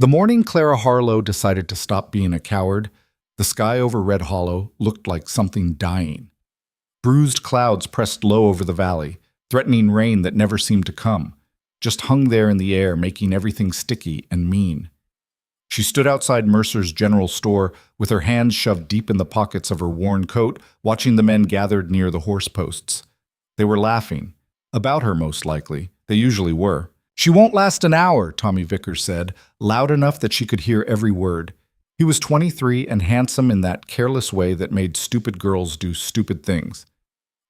The morning Clara Harlow decided to stop being a coward, the sky over Red Hollow looked like something dying. Bruised clouds pressed low over the valley, threatening rain that never seemed to come, just hung there in the air, making everything sticky and mean. She stood outside Mercer's general store with her hands shoved deep in the pockets of her worn coat, watching the men gathered near the horse posts. They were laughing. About her, most likely. They usually were. "She won't last an hour," Tommy Vickers said, loud enough that she could hear every word. He was 23 and handsome in that careless way that made stupid girls do stupid things.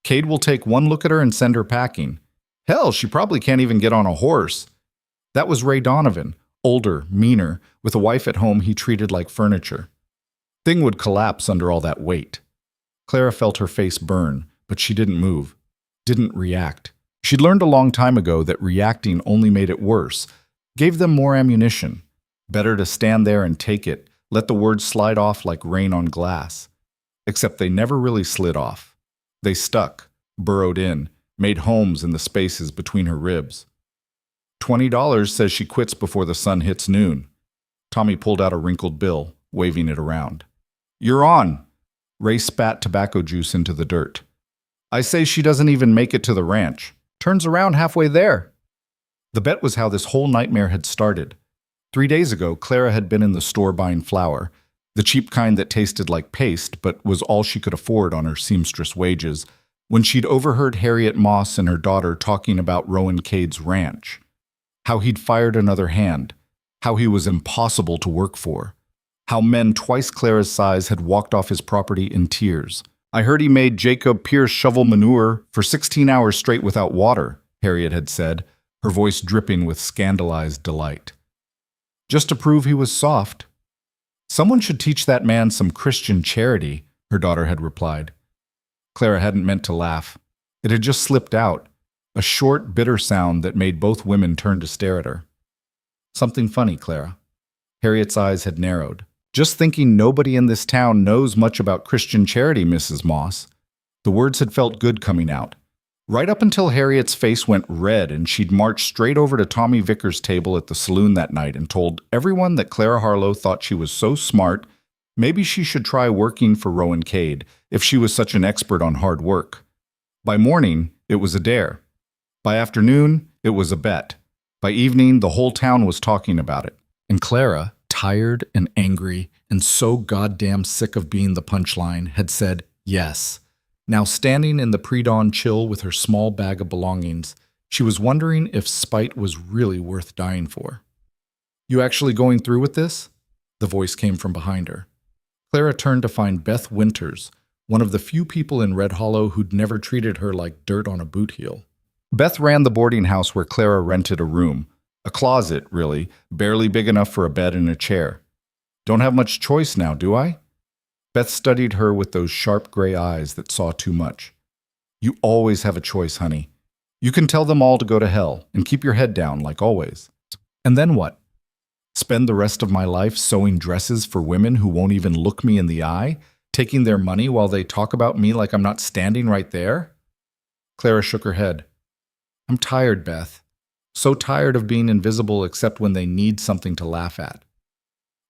Cade will take one look at her and send her packing. Hell, she probably can't even get on a horse. That was Ray Donovan, older, meaner, with a wife at home he treated like furniture. Thing would collapse under all that weight. Clara felt her face burn, but she didn't move, didn't react. She'd learned a long time ago that reacting only made it worse, gave them more ammunition. Better to stand there and take it, let the words slide off like rain on glass. Except they never really slid off. They stuck, burrowed in, made homes in the spaces between her ribs. $20 says she quits before the sun hits noon. Tommy pulled out a wrinkled bill, waving it around. "You're on." Ray spat tobacco juice into the dirt. "I say she doesn't even make it to the ranch. Turns around halfway there." The bet was how this whole nightmare had started. 3 days ago, Clara had been in the store buying flour, the cheap kind that tasted like paste but was all she could afford on her seamstress wages, when she'd overheard Harriet Moss and her daughter talking about Rowan Cade's ranch. How he'd fired another hand, how he was impossible to work for, how men twice Clara's size had walked off his property in tears. "I heard he made Jacob Pierce shovel manure for 16 hours straight without water," Harriet had said, her voice dripping with scandalized delight. "Just to prove he was soft." "Someone should teach that man some Christian charity," her daughter had replied. Clara hadn't meant to laugh. It had just slipped out, a short, bitter sound that made both women turn to stare at her. "Something funny, Clara." Harriet's eyes had narrowed. "Just thinking nobody in this town knows much about Christian charity, Mrs. Moss." The words had felt good coming out. Right up until Harriet's face went red and she'd marched straight over to Tommy Vickers' table at the saloon that night and told everyone that Clara Harlow thought she was so smart, maybe she should try working for Rowan Cade if she was such an expert on hard work. By morning, it was a dare. By afternoon, it was a bet. By evening, the whole town was talking about it. And Clara, tired and angry and so goddamn sick of being the punchline, had said yes. Now standing in the pre-dawn chill with her small bag of belongings, she was wondering if spite was really worth dying for. "You actually going through with this?" The voice came from behind her. Clara turned to find Beth Winters, one of the few people in Red Hollow who'd never treated her like dirt on a boot heel. Beth ran the boarding house where Clara rented a room. A closet, really, barely big enough for a bed and a chair. "Don't have much choice now, do I?" Beth studied her with those sharp gray eyes that saw too much. "You always have a choice, honey. You can tell them all to go to hell and keep your head down like always. And then what? Spend the rest of my life sewing dresses for women who won't even look me in the eye, taking their money while they talk about me like I'm not standing right there?" Clara shook her head. "I'm tired, Beth. So tired of being invisible except when they need something to laugh at.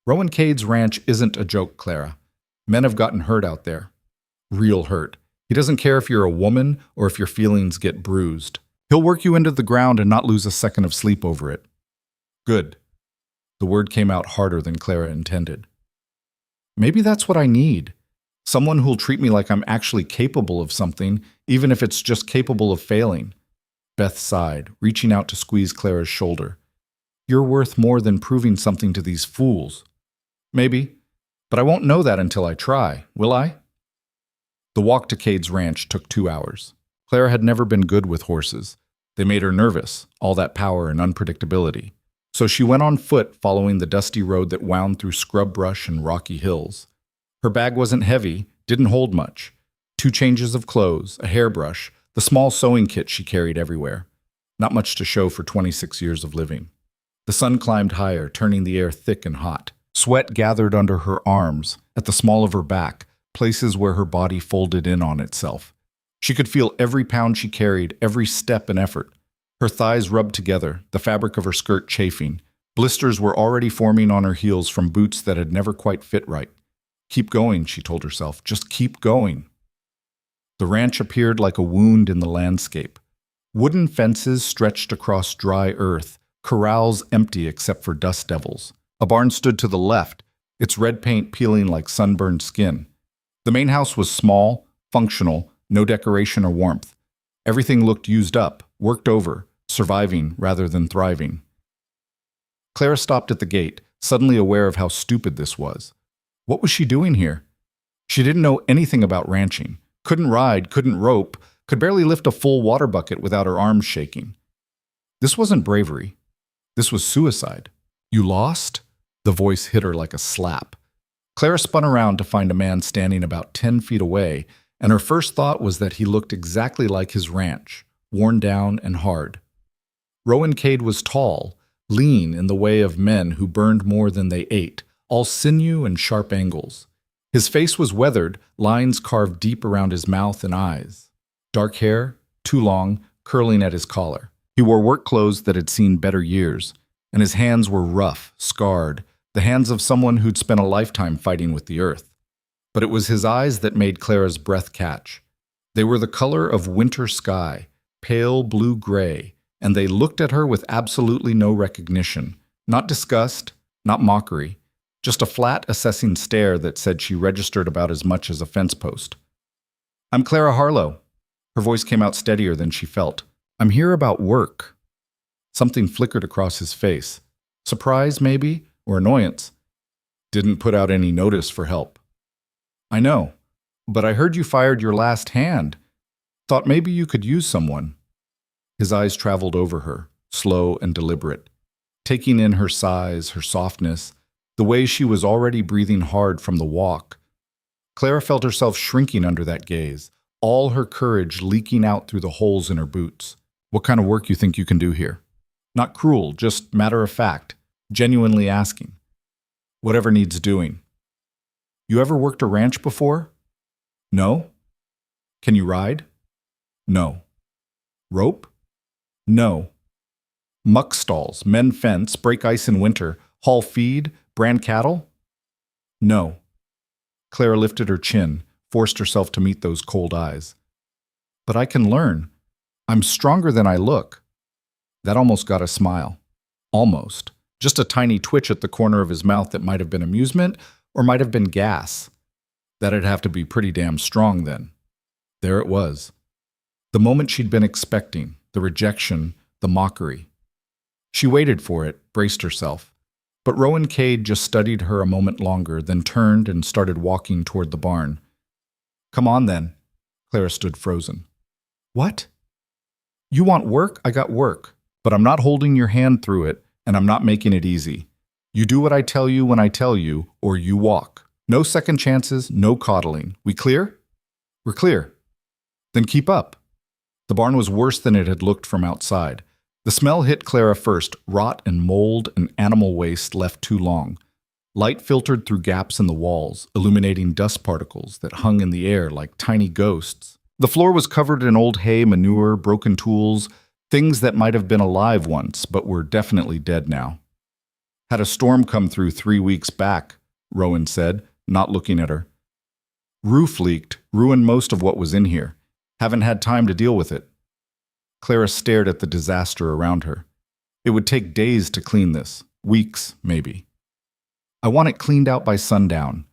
Rowan Cade's ranch isn't a joke, Clara. Men have gotten hurt out there. Real hurt. He doesn't care if you're a woman or if your feelings get bruised. He'll work you into the ground and not lose a second of sleep over it." "Good." The word came out harder than Clara intended. "Maybe that's what I need. Someone who'll treat me like I'm actually capable of something, even if it's just capable of failing." Beth sighed, reaching out to squeeze Clara's shoulder. "You're worth more than proving something to these fools." "Maybe, but I won't know that until I try, will I?" The walk to Cade's ranch took 2 hours. Clara had never been good with horses. They made her nervous, all that power and unpredictability. So she went on foot, following the dusty road that wound through scrub brush and rocky hills. Her bag wasn't heavy, didn't hold much. 2 changes of clothes, a hairbrush, the small sewing kit she carried everywhere. Not much to show for 26 years of living. The sun climbed higher, turning the air thick and hot. Sweat gathered under her arms, at the small of her back, places where her body folded in on itself. She could feel every pound she carried, every step and effort. Her thighs rubbed together, the fabric of her skirt chafing. Blisters were already forming on her heels from boots that had never quite fit right. Keep going, she told herself. Just keep going. The ranch appeared like a wound in the landscape. Wooden fences stretched across dry earth, corrals empty except for dust devils. A barn stood to the left, its red paint peeling like sunburned skin. The main house was small, functional, no decoration or warmth. Everything looked used up, worked over, surviving rather than thriving. Clara stopped at the gate, suddenly aware of how stupid this was. What was she doing here? She didn't know anything about ranching, couldn't ride, couldn't rope, could barely lift a full water bucket without her arms shaking. This wasn't bravery. This was suicide. You lost? The voice hit her like a slap. Clara spun around to find a man standing about 10 feet away, and her first thought was that he looked exactly like his ranch, worn down and hard. Rowan Cade was tall, lean in the way of men who burned more than they ate, all sinew and sharp angles. His face was weathered, lines carved deep around his mouth and eyes. Dark hair, too long, curling at his collar. He wore work clothes that had seen better years, and his hands were rough, scarred, the hands of someone who'd spent a lifetime fighting with the earth. But it was his eyes that made Clara's breath catch. They were the color of winter sky, pale blue-gray, and they looked at her with absolutely no recognition. Not disgust, not mockery, just a flat, assessing stare that said she registered about as much as a fence post. "I'm Clara Harlow." Her voice came out steadier than she felt. "I'm here about work." Something flickered across his face. Surprise, maybe, or annoyance. "Didn't put out any notice for help." "I know, but I heard you fired your last hand. Thought maybe you could use someone." His eyes traveled over her, slow and deliberate, taking in her size, her softness, the way she was already breathing hard from the walk. Clara felt herself shrinking under that gaze, all her courage leaking out through the holes in her boots. "What kind of work you think you can do here?" Not cruel, just matter of fact, genuinely asking. "Whatever needs doing." "You ever worked a ranch before?" "No." "Can you ride?" "No." "Rope?" "No." "Muck stalls, mend fence, break ice in winter, haul feed, brand cattle?" "No." Clara lifted her chin, forced herself to meet those cold eyes. "But I can learn. I'm stronger than I look." That almost got a smile. Almost. Just a tiny twitch at the corner of his mouth that might have been amusement or might have been gas. That'd have to be pretty damn strong then. There it was. The moment she'd been expecting, the rejection, the mockery. She waited for it, braced herself. But Rowan Cade just studied her a moment longer, then turned and started walking toward the barn. "Come on then." Clara stood frozen. "What?" "You want work? I got work. But I'm not holding your hand through it, and I'm not making it easy. You do what I tell you when I tell you, or you walk. No second chances, no coddling. We clear?" "We're clear." "Then keep up." The barn was worse than it had looked from outside. The smell hit Clara first, rot and mold and animal waste left too long. Light filtered through gaps in the walls, illuminating dust particles that hung in the air like tiny ghosts. The floor was covered in old hay, manure, broken tools, things that might have been alive once, but were definitely dead now. "Had a storm come through 3 weeks back," Rowan said, not looking at her. "Roof leaked, ruined most of what was in here. Haven't had time to deal with it." Clara stared at the disaster around her. It would take days to clean this, weeks, maybe. "I want it cleaned out by sundown.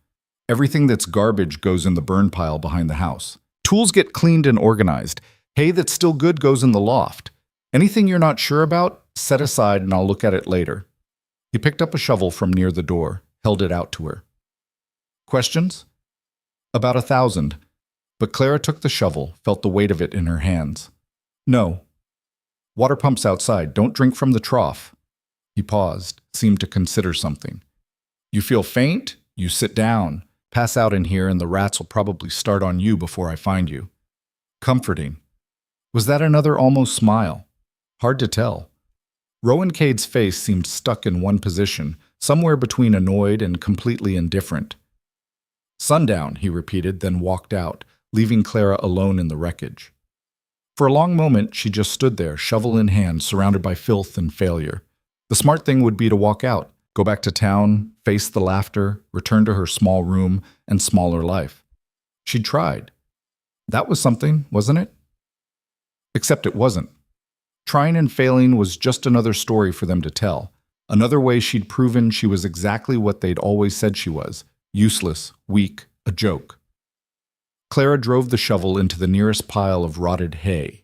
Everything that's garbage goes in the burn pile behind the house. Tools get cleaned and organized. Hay that's still good goes in the loft. Anything you're not sure about, set aside and I'll look at it later." He picked up a shovel from near the door, held it out to her. "Questions?" "About 1,000. But Clara took the shovel, felt the weight of it in her hands. "No." "Water pumps outside. Don't drink from the trough." He paused, seemed to consider something. "You feel faint? You sit down. Pass out in here and the rats will probably start on you before I find you." Comforting. Was that another almost smile? Hard to tell. Rowan Cade's face seemed stuck in one position, somewhere between annoyed and completely indifferent. "Sundown," he repeated, then walked out, leaving Clara alone in the wreckage. For a long moment, she just stood there, shovel in hand, surrounded by filth and failure. The smart thing would be to walk out, go back to town, face the laughter, return to her small room and smaller life. She'd tried. That was something, wasn't it? Except it wasn't. Trying and failing was just another story for them to tell. Another way she'd proven she was exactly what they'd always said she was: useless, weak, a joke. Clara drove the shovel into the nearest pile of rotted hay.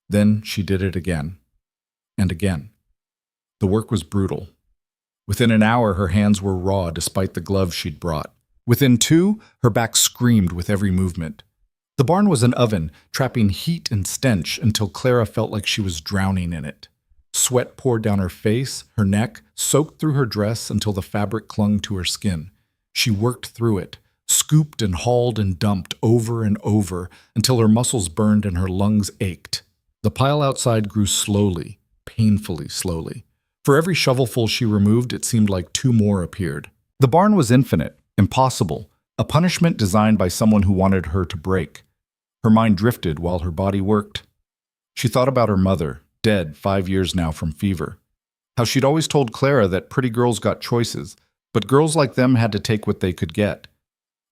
Then she did it again. And again. The work was brutal. Within an hour, her hands were raw despite the gloves she'd brought. Within 2, her back screamed with every movement. The barn was an oven, trapping heat and stench until Clara felt like she was drowning in it. Sweat poured down her face, her neck, soaked through her dress until the fabric clung to her skin. She worked through it, scooped and hauled and dumped over and over until her muscles burned and her lungs ached. The pile outside grew slowly, painfully slowly. For every shovelful she removed, it seemed like 2 more appeared. The barn was infinite, impossible, a punishment designed by someone who wanted her to break. Her mind drifted while her body worked. She thought about her mother, dead 5 years now from fever. How she'd always told Clara that pretty girls got choices, but girls like them had to take what they could get.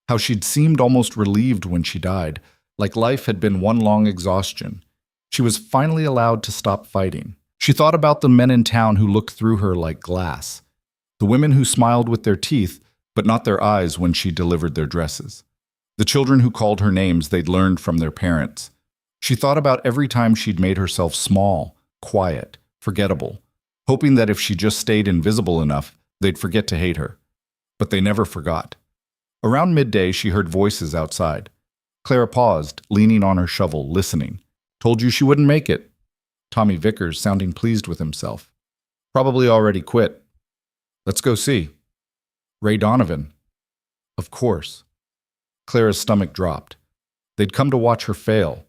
How she'd seemed almost relieved when she died, like life had been one long exhaustion. She was finally allowed to stop fighting. She thought about the men in town who looked through her like glass. The women who smiled with their teeth, but not their eyes when she delivered their dresses. The children who called her names they'd learned from their parents. She thought about every time she'd made herself small, quiet, forgettable, hoping that if she just stayed invisible enough, they'd forget to hate her. But they never forgot. Around midday, she heard voices outside. Clara paused, leaning on her shovel, listening. Told you she wouldn't make it. Tommy Vickers, sounding pleased with himself. Probably already quit. Let's go see. Ray Donovan. Of course. Clara's stomach dropped. They'd come to watch her fail.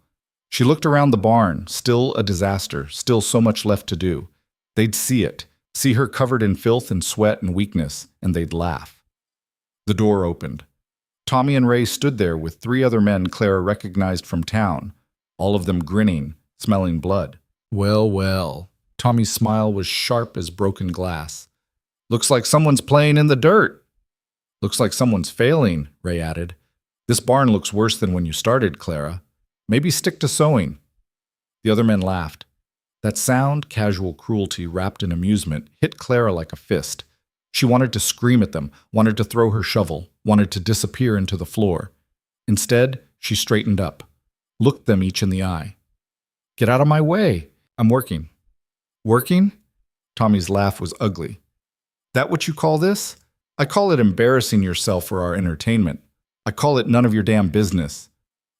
She looked around the barn, still a disaster, still so much left to do. They'd see it, see her covered in filth and sweat and weakness, and they'd laugh. The door opened. Tommy and Ray stood there with 3 other men Clara recognized from town, all of them grinning, smelling blood. Well, well. Tommy's smile was sharp as broken glass. Looks like someone's playing in the dirt. Looks like someone's failing, Ray added. This barn looks worse than when you started, Clara. Maybe stick to sewing. The other men laughed. That sound, casual cruelty wrapped in amusement, hit Clara like a fist. She wanted to scream at them, wanted to throw her shovel, wanted to disappear into the floor. Instead, she straightened up, looked them each in the eye. Get out of my way. I'm working. Working? Tommy's laugh was ugly. That what you call this? I call it embarrassing yourself for our entertainment. I call it none of your damn business.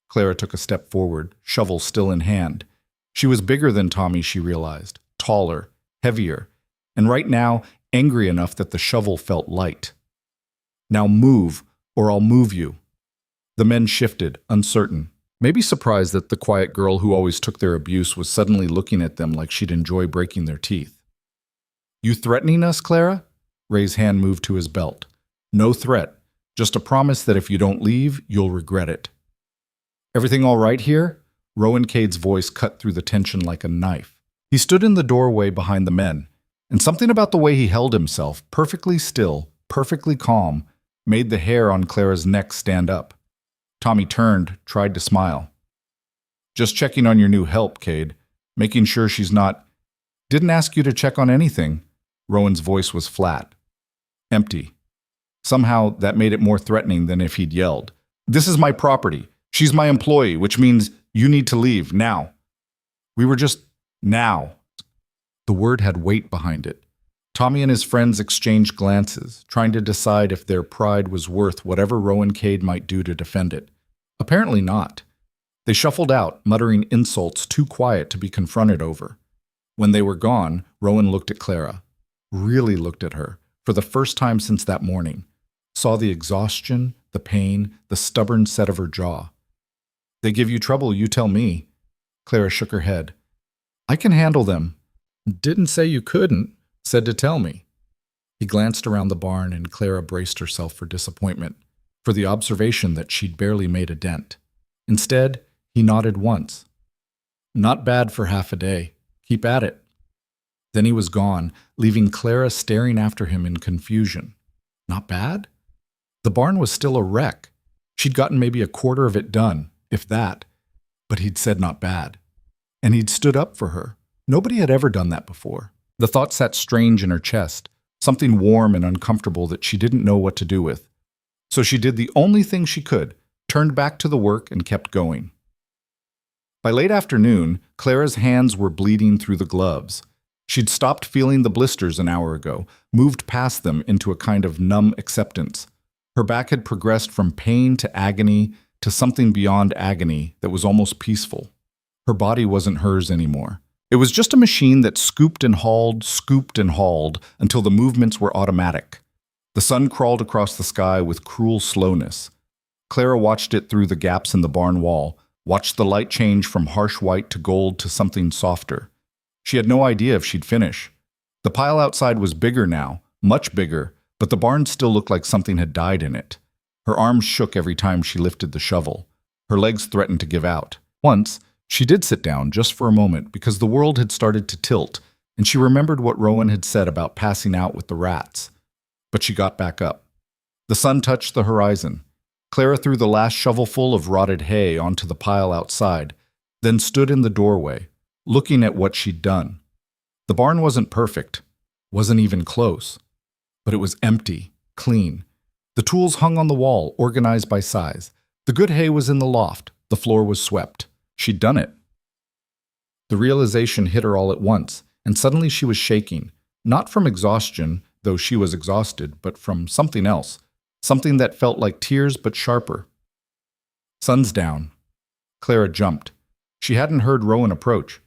Clara took a step forward, shovel still in hand. She was bigger than Tommy, she realized, taller, heavier, and right now angry enough that the shovel felt light. Now move, or I'll move you. The men shifted, uncertain, maybe surprised that the quiet girl who always took their abuse was suddenly looking at them like she'd enjoy breaking their teeth. You threatening us, Clara? Ray's hand moved to his belt. No threat, just a promise that if you don't leave, you'll regret it. Everything all right here? Rowan Cade's voice cut through the tension like a knife. He stood in the doorway behind the men, and something about the way he held himself, perfectly still, perfectly calm, made the hair on Clara's neck stand up. Tommy turned, tried to smile. Just checking on your new help, Cade. Making sure she's not... Didn't ask you to check on anything. Rowan's voice was flat. Empty. Somehow, that made it more threatening than if he'd yelled. This is my property. She's my employee, which means you need to leave, now. We were just... now. The word had weight behind it. Tommy and his friends exchanged glances, trying to decide if their pride was worth whatever Rowan Cade might do to defend it. Apparently not. They shuffled out, muttering insults too quiet to be confronted over. When they were gone, Rowan looked at Clara. Really looked at her, for the first time since that morning. Saw the exhaustion, the pain, the stubborn set of her jaw. They give you trouble, you tell me. Clara shook her head. I can handle them. Didn't say you couldn't. Said to tell me. He glanced around the barn and Clara braced herself for disappointment, for the observation that she'd barely made a dent. Instead, he nodded once. Not bad for half a day. Keep at it. Then he was gone, leaving Clara staring after him in confusion. Not bad? The barn was still a wreck. She'd gotten maybe a quarter of it done, if that. But he'd said not bad. And he'd stood up for her. Nobody had ever done that before. The thought sat strange in her chest, something warm and uncomfortable that she didn't know what to do with. So she did the only thing she could, turned back to the work and kept going. By late afternoon, Clara's hands were bleeding through the gloves. She'd stopped feeling the blisters an hour ago, moved past them into a kind of numb acceptance. Her back had progressed from pain to agony to something beyond agony that was almost peaceful. Her body wasn't hers anymore. It was just a machine that scooped and hauled until the movements were automatic. The sun crawled across the sky with cruel slowness. Clara watched it through the gaps in the barn wall, watched the light change from harsh white to gold to something softer. She had no idea if she'd finish. The pile outside was bigger now, much bigger, but the barn still looked like something had died in it. Her arms shook every time she lifted the shovel. Her legs threatened to give out. Once, she did sit down just for a moment because the world had started to tilt, and she remembered what Rowan had said about passing out with the rats. But she got back up. The sun touched the horizon. Clara threw the last shovelful of rotted hay onto the pile outside, then stood in the doorway, looking at what she'd done. The barn wasn't perfect, wasn't even close, but it was empty, clean. The tools hung on the wall, organized by size. The good hay was in the loft. The floor was swept. She'd done it. The realization hit her all at once, and suddenly she was shaking, not from exhaustion, though she was exhausted, but from something else, something that felt like tears but sharper. Sun's down. Clara jumped. She hadn't heard Rowan approach.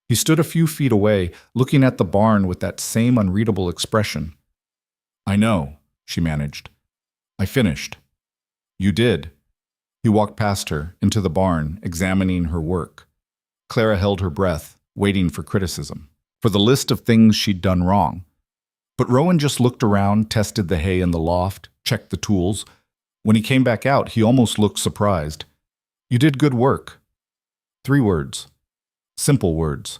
He stood a few feet away, looking at the barn with that same unreadable expression. I know, she managed. I finished. You did. He walked past her, into the barn, examining her work. Clara held her breath, waiting for criticism, for the list of things she'd done wrong. But Rowan just looked around, tested the hay in the loft, checked the tools. When he came back out, he almost looked surprised. You did good work. 3 words. Simple words.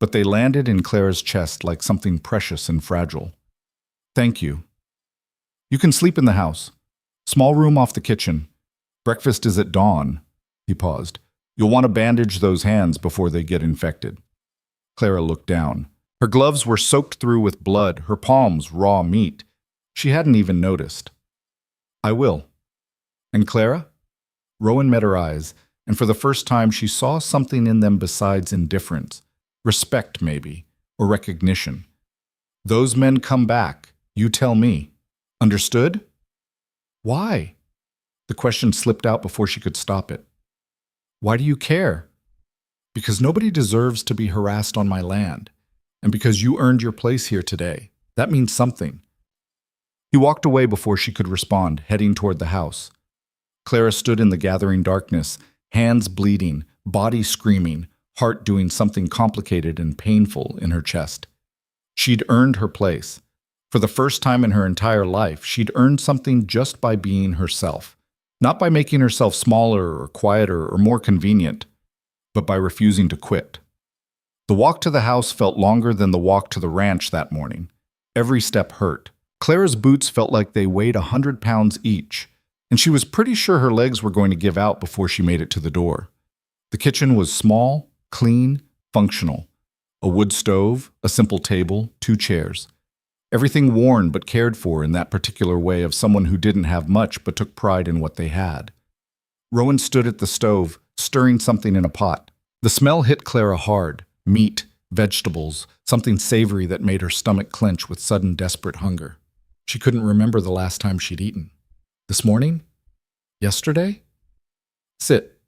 But they landed in Clara's chest like something precious and fragile. Thank you. You can sleep in the house. Small room off the kitchen. Breakfast is at dawn. He paused. You'll want to bandage those hands before they get infected. Clara looked down. Her gloves were soaked through with blood, her palms raw meat. She hadn't even noticed. I will. And Clara? Rowan met her eyes, and for the first time she saw something in them besides indifference. Respect, maybe, or recognition. Those men come back. You tell me. Understood? Why? The question slipped out before she could stop it. Why do you care? Because nobody deserves to be harassed on my land, and because you earned your place here today. That means something. He walked away before she could respond, heading toward the house. Clara stood in the gathering darkness, hands bleeding, body screaming, heart doing something complicated and painful in her chest. She'd earned her place. For the first time in her entire life, she'd earned something just by being herself. Not by making herself smaller or quieter or more convenient, but by refusing to quit. The walk to the house felt longer than the walk to the ranch that morning. Every step hurt. Clara's boots felt like they weighed 100 pounds each, and she was pretty sure her legs were going to give out before she made it to the door. The kitchen was small, clean, functional. A wood stove, a simple table, 2 chairs. Everything worn but cared for in that particular way of someone who didn't have much but took pride in what they had. Rowan stood at the stove, stirring something in a pot. The smell hit Clara hard. Meat, vegetables, something savory that made her stomach clench with sudden desperate hunger. She couldn't remember the last time she'd eaten. This morning? Yesterday? Sit.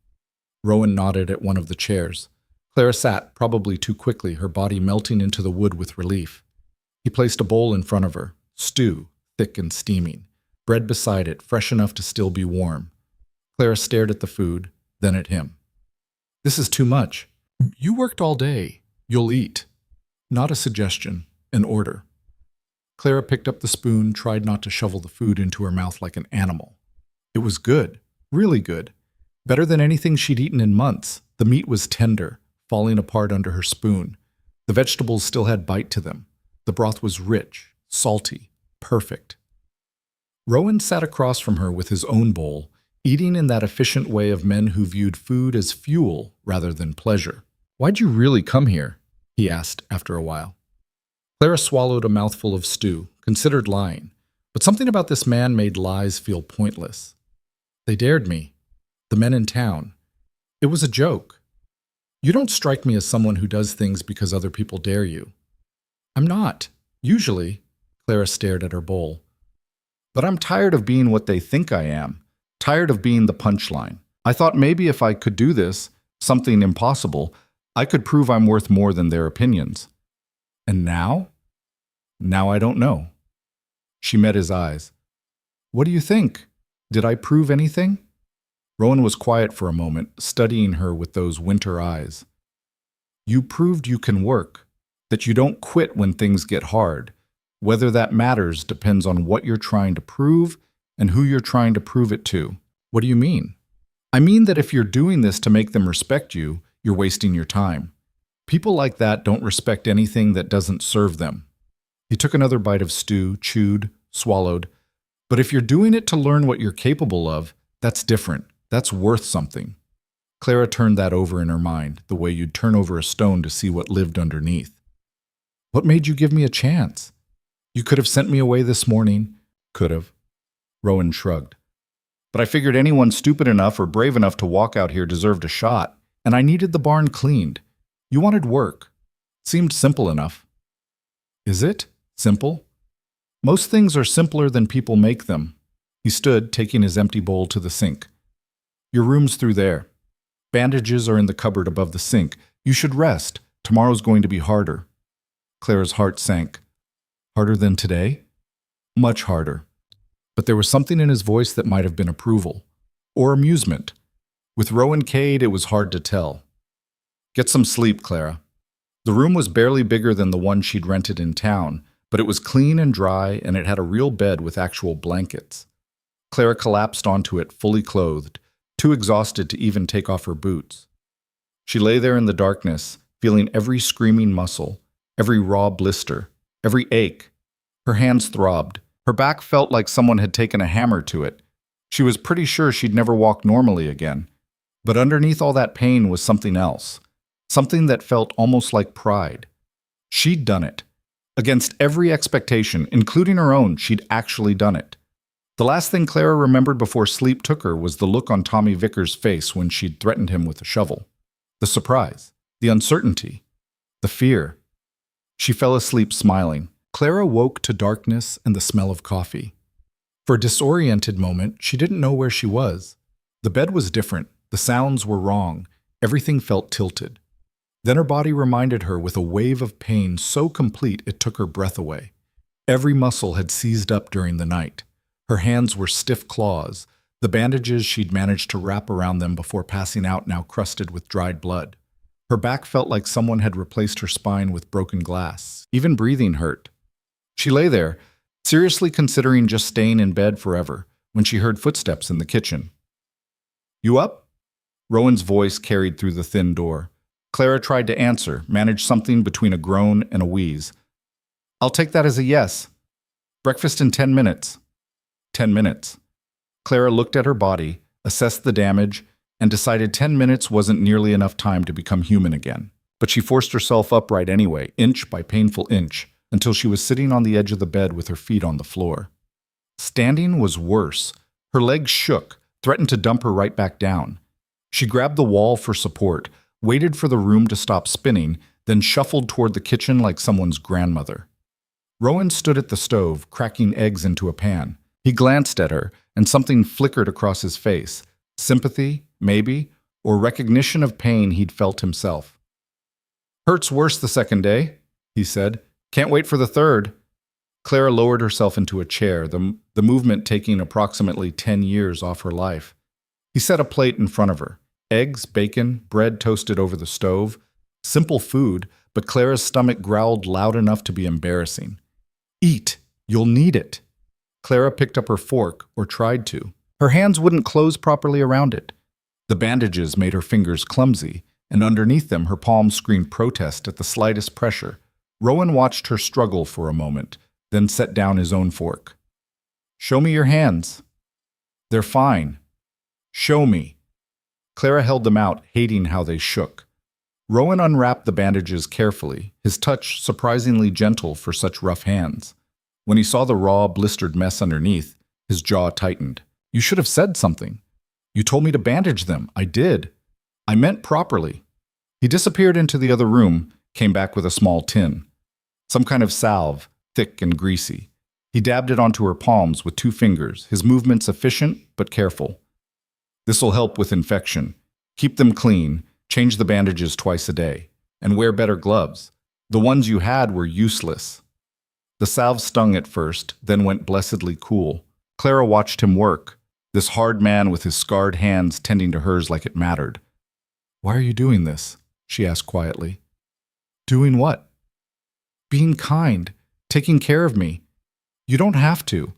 Rowan nodded at one of the chairs. Clara sat, probably too quickly, her body melting into the wood with relief. He placed a bowl in front of her, stew, thick and steaming, bread beside it, fresh enough to still be warm. Clara stared at the food, then at him. This is too much. You worked all day. You'll eat. Not a suggestion, an order. Clara picked up the spoon, tried not to shovel the food into her mouth like an animal. It was good, really good. Better than anything she'd eaten in months. The meat was tender, falling apart under her spoon. The vegetables still had bite to them. The broth was rich, salty, perfect. Rowan sat across from her with his own bowl, eating in that efficient way of men who viewed food as fuel rather than pleasure. "Why'd you really come here?" he asked after a while. Clara swallowed a mouthful of stew, considered lying, but something about this man made lies feel pointless. "They dared me. The men in town. It was a joke. You don't strike me as someone who does things because other people dare you." "I'm not. Usually." Clara stared at her bowl. "But I'm tired of being what they think I am. Tired of being the punchline. I thought maybe if I could do this, something impossible, I could prove I'm worth more than their opinions. And now? Now I don't know." She met his eyes. "What do you think? Did I prove anything?" Rowan was quiet for a moment, studying her with those winter eyes. "You proved you can work, that you don't quit when things get hard. Whether that matters depends on what you're trying to prove and who you're trying to prove it to." "What do you mean?" "I mean that if you're doing this to make them respect you, you're wasting your time. People like that don't respect anything that doesn't serve them." He took another bite of stew, chewed, swallowed. "But if you're doing it to learn what you're capable of, that's different. That's worth something." Clara turned that over in her mind, the way you'd turn over a stone to see what lived underneath. "What made you give me a chance? You could have sent me away this morning." "Could have." Rowan shrugged. "But I figured anyone stupid enough or brave enough to walk out here deserved a shot, and I needed the barn cleaned. You wanted work. Seemed simple enough." "Is it? Simple?" "Most things are simpler than people make them." He stood, taking his empty bowl to the sink. "Your room's through there. Bandages are in the cupboard above the sink. You should rest. Tomorrow's going to be harder." Clara's heart sank. "Harder than today?" "Much harder." But there was something in his voice that might have been approval. Or amusement. With Rowan Cade, it was hard to tell. "Get some sleep, Clara." The room was barely bigger than the one she'd rented in town, but it was clean and dry, and it had a real bed with actual blankets. Clara collapsed onto it fully clothed, too exhausted to even take off her boots. She lay there in the darkness, feeling every screaming muscle, every raw blister, every ache. Her hands throbbed. Her back felt like someone had taken a hammer to it. She was pretty sure she'd never walk normally again. But underneath all that pain was something else. Something that felt almost like pride. She'd done it. Against every expectation, including her own, she'd actually done it. The last thing Clara remembered before sleep took her was the look on Tommy Vickers' face when she'd threatened him with a shovel. The surprise, the uncertainty, the fear. She fell asleep smiling. Clara woke to darkness and the smell of coffee. For a disoriented moment, she didn't know where she was. The bed was different. The sounds were wrong. Everything felt tilted. Then her body reminded her with a wave of pain so complete it took her breath away. Every muscle had seized up during the night. Her hands were stiff claws, the bandages she'd managed to wrap around them before passing out now crusted with dried blood. Her back felt like someone had replaced her spine with broken glass. Even breathing hurt. She lay there, seriously considering just staying in bed forever, when she heard footsteps in the kitchen. "You up?" Rowan's voice carried through the thin door. Clara tried to answer, managed something between a groan and a wheeze. "I'll take that as a yes. Breakfast in 10 minutes. 10 minutes. Clara looked at her body, assessed the damage, and decided 10 minutes wasn't nearly enough time to become human again. But she forced herself upright anyway, inch by painful inch, until she was sitting on the edge of the bed with her feet on the floor. Standing was worse. Her legs shook, threatened to dump her right back down. She grabbed the wall for support, waited for the room to stop spinning, then shuffled toward the kitchen like someone's grandmother. Rowan stood at the stove, cracking eggs into a pan. He glanced at her, and something flickered across his face. Sympathy, maybe, or recognition of pain he'd felt himself. "Hurts worse the second day," he said. "Can't wait for the third." Clara lowered herself into a chair, the movement taking approximately 10 years off her life. He set a plate in front of her. Eggs, bacon, bread toasted over the stove. Simple food, but Clara's stomach growled loud enough to be embarrassing. "Eat. You'll need it." Clara picked up her fork, or tried to. Her hands wouldn't close properly around it. The bandages made her fingers clumsy, and underneath them her palms screamed protest at the slightest pressure. Rowan watched her struggle for a moment, then set down his own fork. "Show me your hands." "They're fine." "Show me." Clara held them out, hating how they shook. Rowan unwrapped the bandages carefully, his touch surprisingly gentle for such rough hands. When he saw the raw, blistered mess underneath, his jaw tightened. "You should have said something." "You told me to bandage them." "I did. I meant properly." He disappeared into the other room, came back with a small tin. Some kind of salve, thick and greasy. He dabbed it onto her palms with 2 fingers, his movements efficient but careful. "This'll help with infection. Keep them clean, change the bandages twice a day, and wear better gloves. The ones you had were useless." The salve stung at first, then went blessedly cool. Clara watched him work, this hard man with his scarred hands tending to hers like it mattered. "Why are you doing this?" she asked quietly. "Doing what?" "Being kind, taking care of me. You don't have to."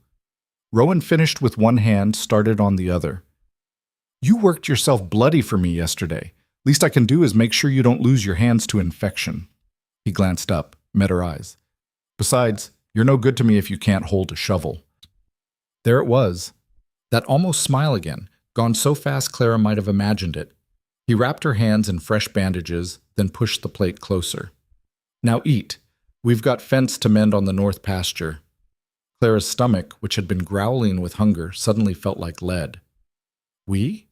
Rowan finished with one hand, started on the other. "You worked yourself bloody for me yesterday. Least I can do is make sure you don't lose your hands to infection." He glanced up, met her eyes. "Besides, you're no good to me if you can't hold a shovel." There it was. That almost smile again, gone so fast Clara might have imagined it. He wrapped her hands in fresh bandages, then pushed the plate closer. "Now eat. We've got fence to mend on the north pasture." Clara's stomach, which had been growling with hunger, suddenly felt like lead. "We?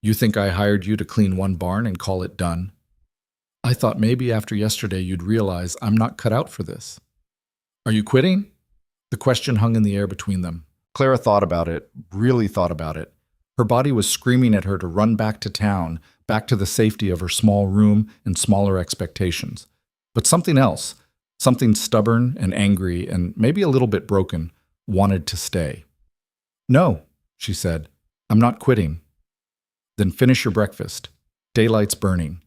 You think I hired you to clean one barn and call it done? I thought maybe after yesterday you'd realize I'm not cut out for this. Are you quitting?" The question hung in the air between them. Clara thought about it, really thought about it. Her body was screaming at her to run back to town, back to the safety of her small room and smaller expectations. But something else, something stubborn and angry and maybe a little bit broken, wanted to stay. "No," she said, "I'm not quitting." "Then finish your breakfast. Daylight's burning."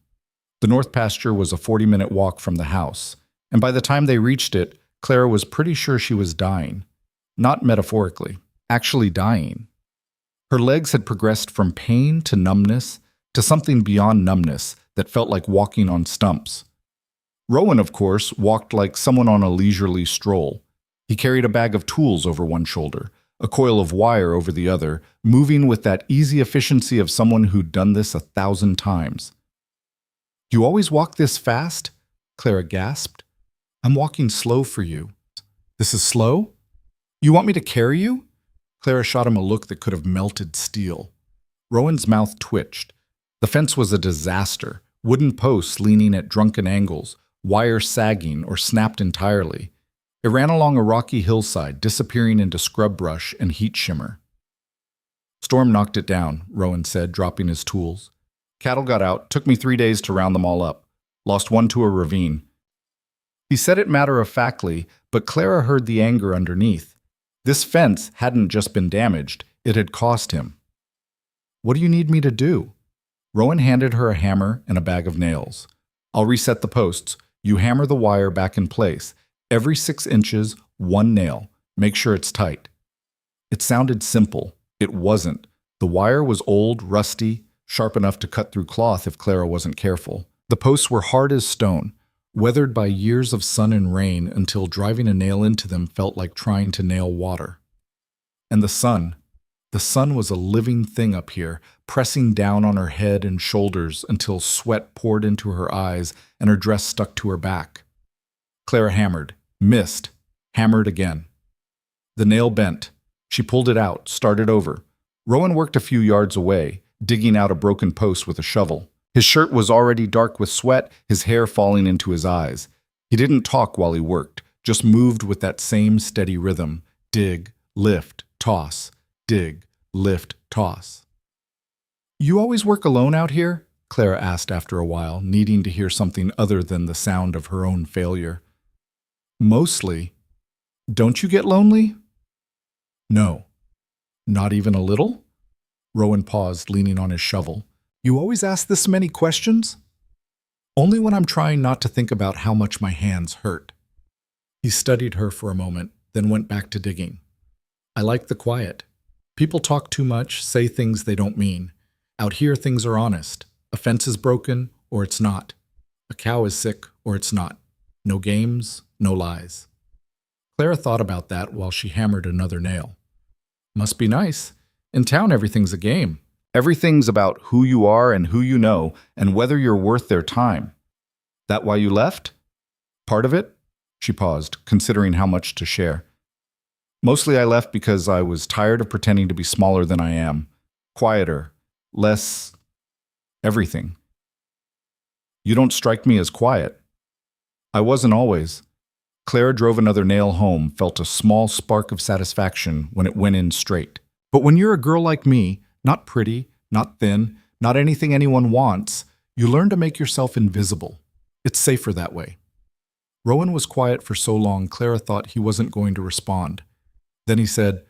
The north pasture was a 40-minute walk from the house, and by the time they reached it, Clara was pretty sure she was dying. Not metaphorically, actually dying. Her legs had progressed from pain to numbness, to something beyond numbness that felt like walking on stumps. Rowan, of course, walked like someone on a leisurely stroll. He carried a bag of tools over one shoulder, a coil of wire over the other, moving with that easy efficiency of someone who'd done this 1,000 times. "You always walk this fast?" Clara gasped. "I'm walking slow for you." "This is slow? You want me to carry you?" Clara shot him a look that could have melted steel. Rowan's mouth twitched. The fence was a disaster, wooden posts leaning at drunken angles, wire sagging or snapped entirely. It ran along a rocky hillside, disappearing into scrub brush and heat shimmer. "Storm knocked it down," Rowan said, dropping his tools. "Cattle got out, took me 3 days to round them all up. Lost one to a ravine." He said it matter-of-factly, but Clara heard the anger underneath. This fence hadn't just been damaged, it had cost him. "What do you need me to do?" Rowan handed her a hammer and a bag of nails. "I'll reset the posts. You hammer the wire back in place. Every 6 inches, 1 nail. Make sure it's tight." It sounded simple. It wasn't. The wire was old, rusty, sharp enough to cut through cloth if Clara wasn't careful. The posts were hard as stone, weathered by years of sun and rain until driving a nail into them felt like trying to nail water. And the sun was a living thing up here, pressing down on her head and shoulders until sweat poured into her eyes and her dress stuck to her back. Clara hammered, missed, hammered again. The nail bent. She pulled it out, started over. Rowan worked a few yards away, digging out a broken post with a shovel. His shirt was already dark with sweat, his hair falling into his eyes. He didn't talk while he worked, just moved with that same steady rhythm. Dig, lift, toss. Dig, lift, toss. "You always work alone out here?" Clara asked after a while, needing to hear something other than the sound of her own failure. "Mostly. Don't you get lonely?" "No." "Not even a little?" Rowan paused, leaning on his shovel. "You always ask this many questions?" "Only when I'm trying not to think about how much my hands hurt." He studied her for a moment, then went back to digging. "I like the quiet. People talk too much, say things they don't mean. Out here things are honest. A fence is broken, or it's not. A cow is sick or it's not. No games, no lies. Clara thought about that while she hammered another nail. Must be nice. In town, everything's a game. Everything's about who you are and who you know and whether you're worth their time. That why you left? Part of it? She paused, considering how much to share. Mostly I left because I was tired of pretending to be smaller than I am. Quieter. Less... everything. You don't strike me as quiet. I wasn't always. Clara drove another nail home, felt a small spark of satisfaction when it went in straight. But when you're a girl like me, not pretty, not thin, not anything anyone wants, you learn to make yourself invisible. It's safer that way. Rowan was quiet for so long, Clara thought he wasn't going to respond. Then he said,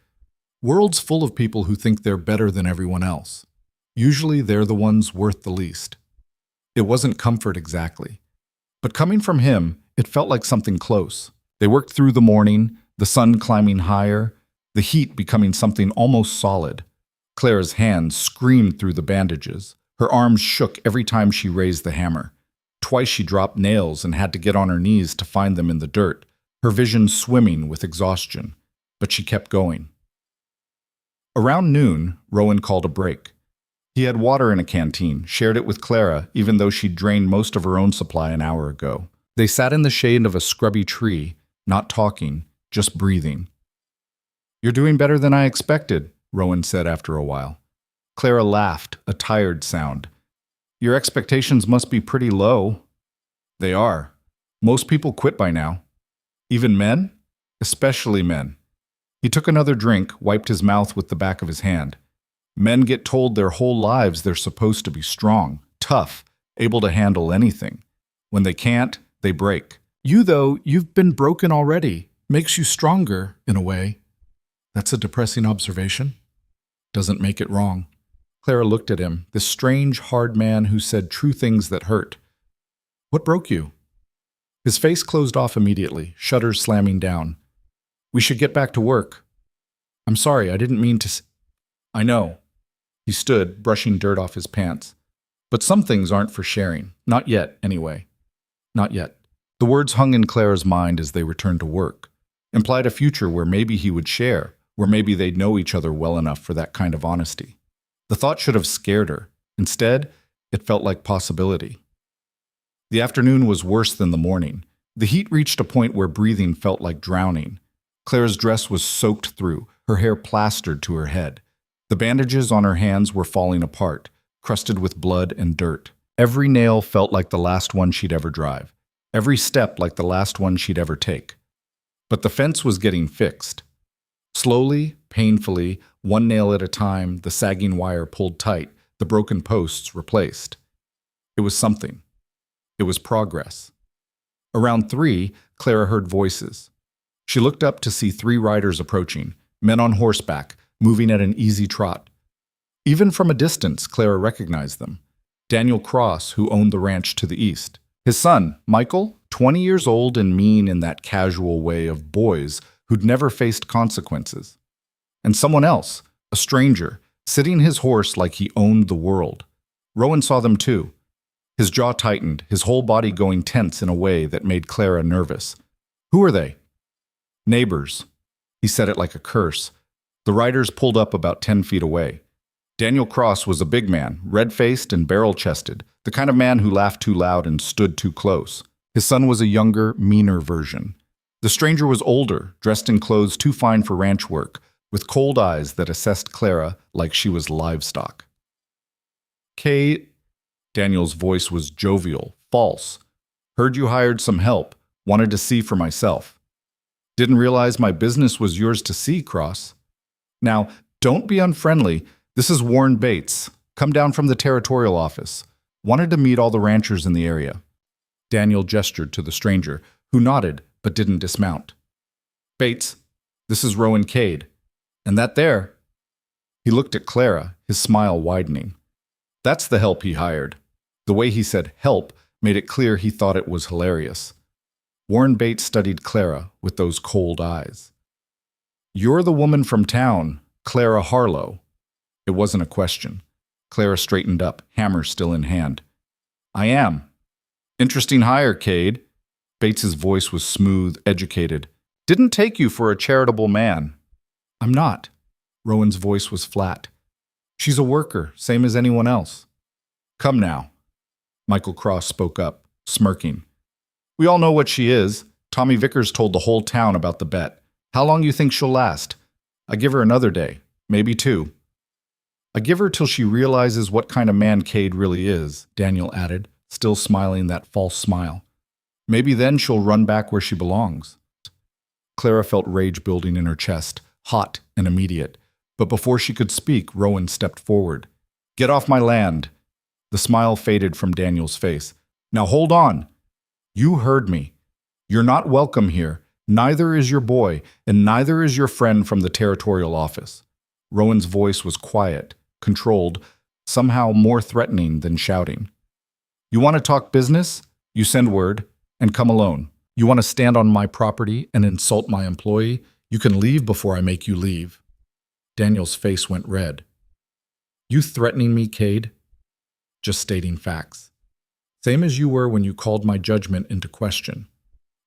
"World's full of people who think they're better than everyone else. Usually they're the ones worth the least." It wasn't comfort exactly. But coming from him, it felt like something close. They worked through the morning, the sun climbing higher, the heat becoming something almost solid. Clara's hands screamed through the bandages. Her arms shook every time she raised the hammer. Twice she dropped nails and had to get on her knees to find them in the dirt, her vision swimming with exhaustion. But she kept going. Around noon, Rowan called a break. He had water in a canteen, shared it with Clara, even though she'd drained most of her own supply an hour ago. They sat in the shade of a scrubby tree, not talking, just breathing. "You're doing better than I expected," Rowan said after a while. Clara laughed, a tired sound. "Your expectations must be pretty low." "They are. Most people quit by now. Even men? Especially men." He took another drink, wiped his mouth with the back of his hand. Men get told their whole lives they're supposed to be strong, tough, able to handle anything. When they can't, they break. You, though, you've been broken already. Makes you stronger, in a way. That's a depressing observation. Doesn't make it wrong. Clara looked at him, this strange, hard man who said true things that hurt. "What broke you?" His face closed off immediately, shutters slamming down. "We should get back to work." "I'm sorry, I didn't mean to I know." He stood, brushing dirt off his pants. "But some things aren't for sharing. Not yet, anyway. Not yet." The words hung in Clara's mind as they returned to work. Implied a future where maybe he would share, where maybe they'd know each other well enough for that kind of honesty. The thought should have scared her. Instead, it felt like possibility. The afternoon was worse than the morning. The heat reached a point where breathing felt like drowning. Clara's dress was soaked through, her hair plastered to her head. The bandages on her hands were falling apart, crusted with blood and dirt. Every nail felt like the last one she'd ever drive. Every step like the last one she'd ever take. But the fence was getting fixed. Slowly, painfully, one nail at a time, the sagging wire pulled tight, the broken posts replaced. It was something. It was progress. Around 3, Clara heard voices. She looked up to see 3 riders approaching, men on horseback, moving at an easy trot. Even from a distance, Clara recognized them. Daniel Cross, who owned the ranch to the east. His son, Michael, 20 years old and mean in that casual way of boys who'd never faced consequences. And someone else, a stranger, sitting his horse like he owned the world. Rowan saw them too. His jaw tightened, his whole body going tense in a way that made Clara nervous. "Who are they?" "Neighbors." He said it like a curse. The riders pulled up about 10 feet away. Daniel Cross was a big man, red-faced and barrel-chested, the kind of man who laughed too loud and stood too close. His son was a younger, meaner version. The stranger was older, dressed in clothes too fine for ranch work, with cold eyes that assessed Clara like she was livestock. "Kate," Daniel's voice was jovial, false. "Heard you hired some help. Wanted to see for myself." "Didn't realize my business was yours to see, Cross." "Now, don't be unfriendly. This is Warren Bates. Come down from the territorial office. Wanted to meet all the ranchers in the area." Daniel gestured to the stranger, who nodded but didn't dismount. "Bates, this is Rowan Cade. And that there." He looked at Clara, his smile widening. "That's the help he hired." The way he said help made it clear he thought it was hilarious. Warren Bates studied Clara with those cold eyes. "You're the woman from town, Clara Harlow." It wasn't a question. Clara straightened up, hammer still in hand. I am. Interesting hire, Cade. Bates's voice was smooth, educated. Didn't take you for a charitable man. I'm not. Rowan's voice was flat. She's a worker, same as anyone else. Come now. Michael Cross spoke up, smirking. We all know what she is. Tommy Vickers told the whole town about the bet. How long you think she'll last? I give her another day, maybe two. I give her till she realizes what kind of man Cade really is, Daniel added, still smiling that false smile. Maybe then she'll run back where she belongs. Clara felt rage building in her chest, hot and immediate. But before she could speak, Rowan stepped forward. Get off my land. The smile faded from Daniel's face. Now hold on. You heard me. You're not welcome here. Neither is your boy, and neither is your friend from the territorial office. Rowan's voice was quiet, controlled, somehow more threatening than shouting. You want to talk business? You send word, and come alone. You want to stand on my property and insult my employee? You can leave before I make you leave. Daniel's face went red. You threatening me, Cade? Just stating facts. Same as you were when you called my judgment into question.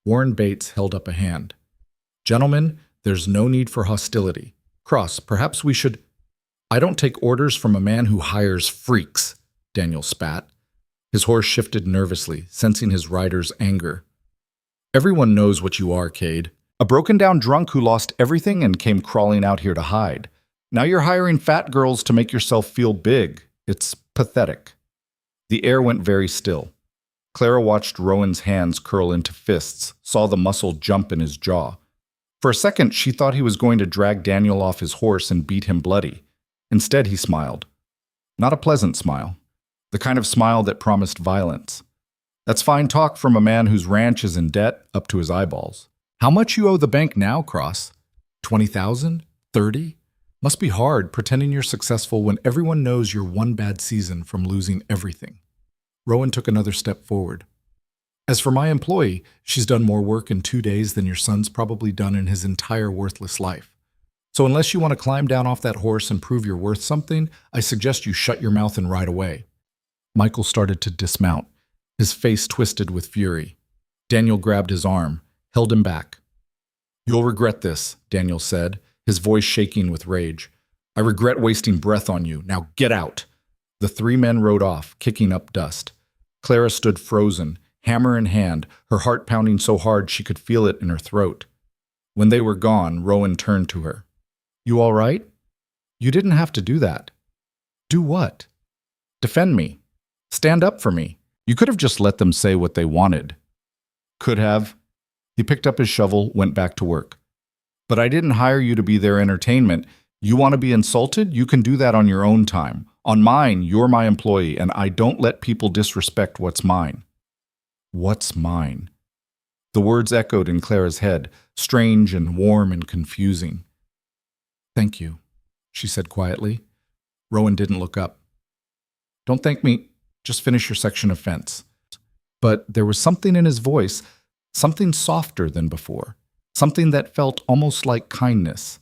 Warren Bates held up a hand. Gentlemen, there's no need for hostility. Cross, perhaps we should... I don't take orders from a man who hires freaks, Daniel spat. His horse shifted nervously, sensing his rider's anger. Everyone knows what you are, Cade. A broken-down drunk who lost everything and came crawling out here to hide. Now you're hiring fat girls to make yourself feel big. It's pathetic. The air went very still. Clara watched Rowan's hands curl into fists, saw the muscle jump in his jaw. For a second, she thought he was going to drag Daniel off his horse and beat him bloody. Instead, he smiled. Not a pleasant smile. The kind of smile that promised violence. That's fine talk from a man whose ranch is in debt up to his eyeballs. How much you owe the bank now, Cross? 20,000? 30? Must be hard pretending you're successful when everyone knows you're one bad season from losing everything. Rowan took another step forward. As for my employee, she's done more work in 2 days than your son's probably done in his entire worthless life. So unless you want to climb down off that horse and prove you're worth something, I suggest you shut your mouth and ride away. Michael started to dismount, his face twisted with fury. Daniel grabbed his arm, held him back. You'll regret this, Daniel said, his voice shaking with rage. I regret wasting breath on you. Now get out. The three men rode off, kicking up dust. Clara stood frozen, hammer in hand, her heart pounding so hard she could feel it in her throat. When they were gone, Rowan turned to her. You all right? You didn't have to do that. Do what? Defend me. Stand up for me. You could have just let them say what they wanted. Could have. He picked up his shovel, went back to work. But I didn't hire you to be their entertainment. You want to be insulted? You can do that on your own time. On mine, you're my employee, and I don't let people disrespect what's mine. What's mine? The words echoed in Clara's head, strange and warm and confusing. Thank you, she said quietly. Rowan didn't look up. Don't thank me. Just finish your section of fence. But there was something in his voice, something softer than before, something that felt almost like kindness.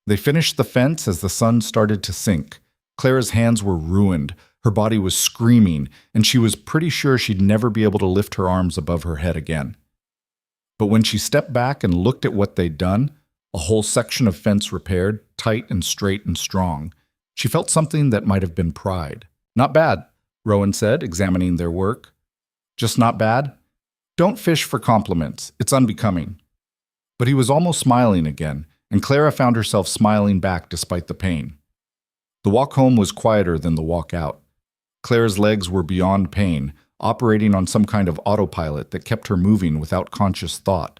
They finished the fence as the sun started to sink. Clara's hands were ruined, her body was screaming, and she was pretty sure she'd never be able to lift her arms above her head again. But when she stepped back and looked at what they'd done, a whole section of fence repaired, tight and straight and strong, she felt something that might have been pride. Not bad, Rowan said, examining their work. Just not bad? Don't fish for compliments. It's unbecoming. But he was almost smiling again, and Clara found herself smiling back despite the pain. The walk home was quieter than the walk out. Clara's legs were beyond pain, operating on some kind of autopilot that kept her moving without conscious thought.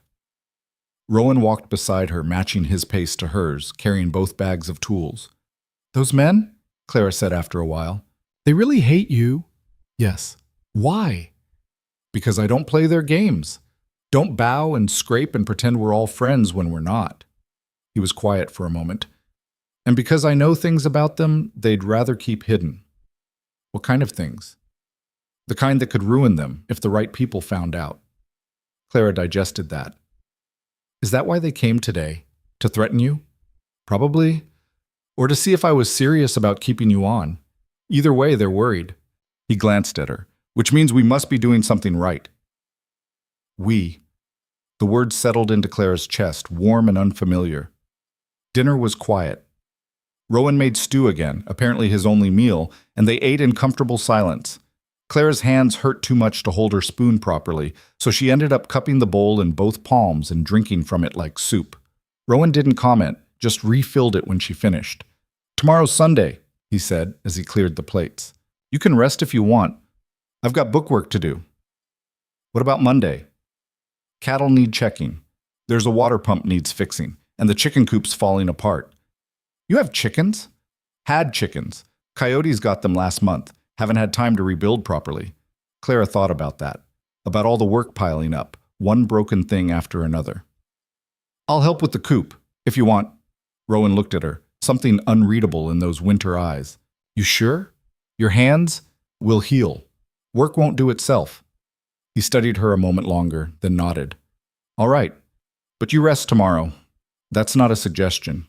Rowan walked beside her, matching his pace to hers, carrying both bags of tools. Those men? Clara said after a while. They really hate you. Yes. Why? Because I don't play their games. Don't bow and scrape and pretend we're all friends when we're not. He was quiet for a moment. And because I know things about them, they'd rather keep hidden. What kind of things? The kind that could ruin them if the right people found out. Clara digested that. Is that why they came today? To threaten you? Probably. Or to see if I was serious about keeping you on. Either way, they're worried. He glanced at her. which means we must be doing something right. We. The word settled into Clara's chest, warm and unfamiliar. Dinner was quiet. Rowan made stew again, apparently his only meal, and they ate in comfortable silence. Clara's hands hurt too much to hold her spoon properly, so she ended up cupping the bowl in both palms and drinking from it like soup. Rowan didn't comment, just refilled it when she finished. "Tomorrow's Sunday," he said as he cleared the plates. "You can rest if you want. I've got bookwork to do." "What about Monday?" "Cattle need checking. There's a water pump needs fixing, and the chicken coop's falling apart." "You have chickens?" "Had chickens. Coyotes got them last month. Haven't had time to rebuild properly." Clara thought about that, about all the work piling up, one broken thing after another. "I'll help with the coop, if you want." Rowan looked at her, something unreadable in those winter eyes. "You sure? Your hands will heal. Work won't do itself." He studied her a moment longer, then nodded. "All right, but you rest tomorrow. That's not a suggestion."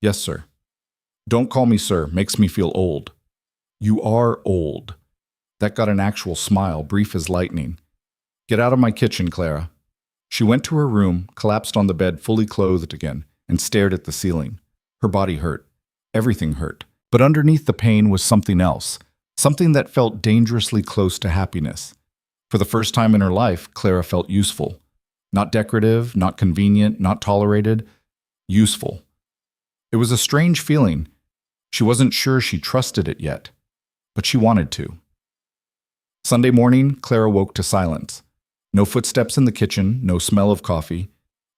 "Yes, sir." "Don't call me sir, makes me feel old." "You are old." That got an actual smile, brief as lightning. "Get out of my kitchen, Clara." She went to her room, collapsed on the bed fully clothed again, and stared at the ceiling. Her body hurt. Everything hurt. But underneath the pain was something else, something that felt dangerously close to happiness. For the first time in her life, Clara felt useful. Not decorative, not convenient, not tolerated. Useful. It was a strange feeling. She wasn't sure she trusted it yet, but she wanted to. Sunday morning, Clara woke to silence. No footsteps in the kitchen, no smell of coffee.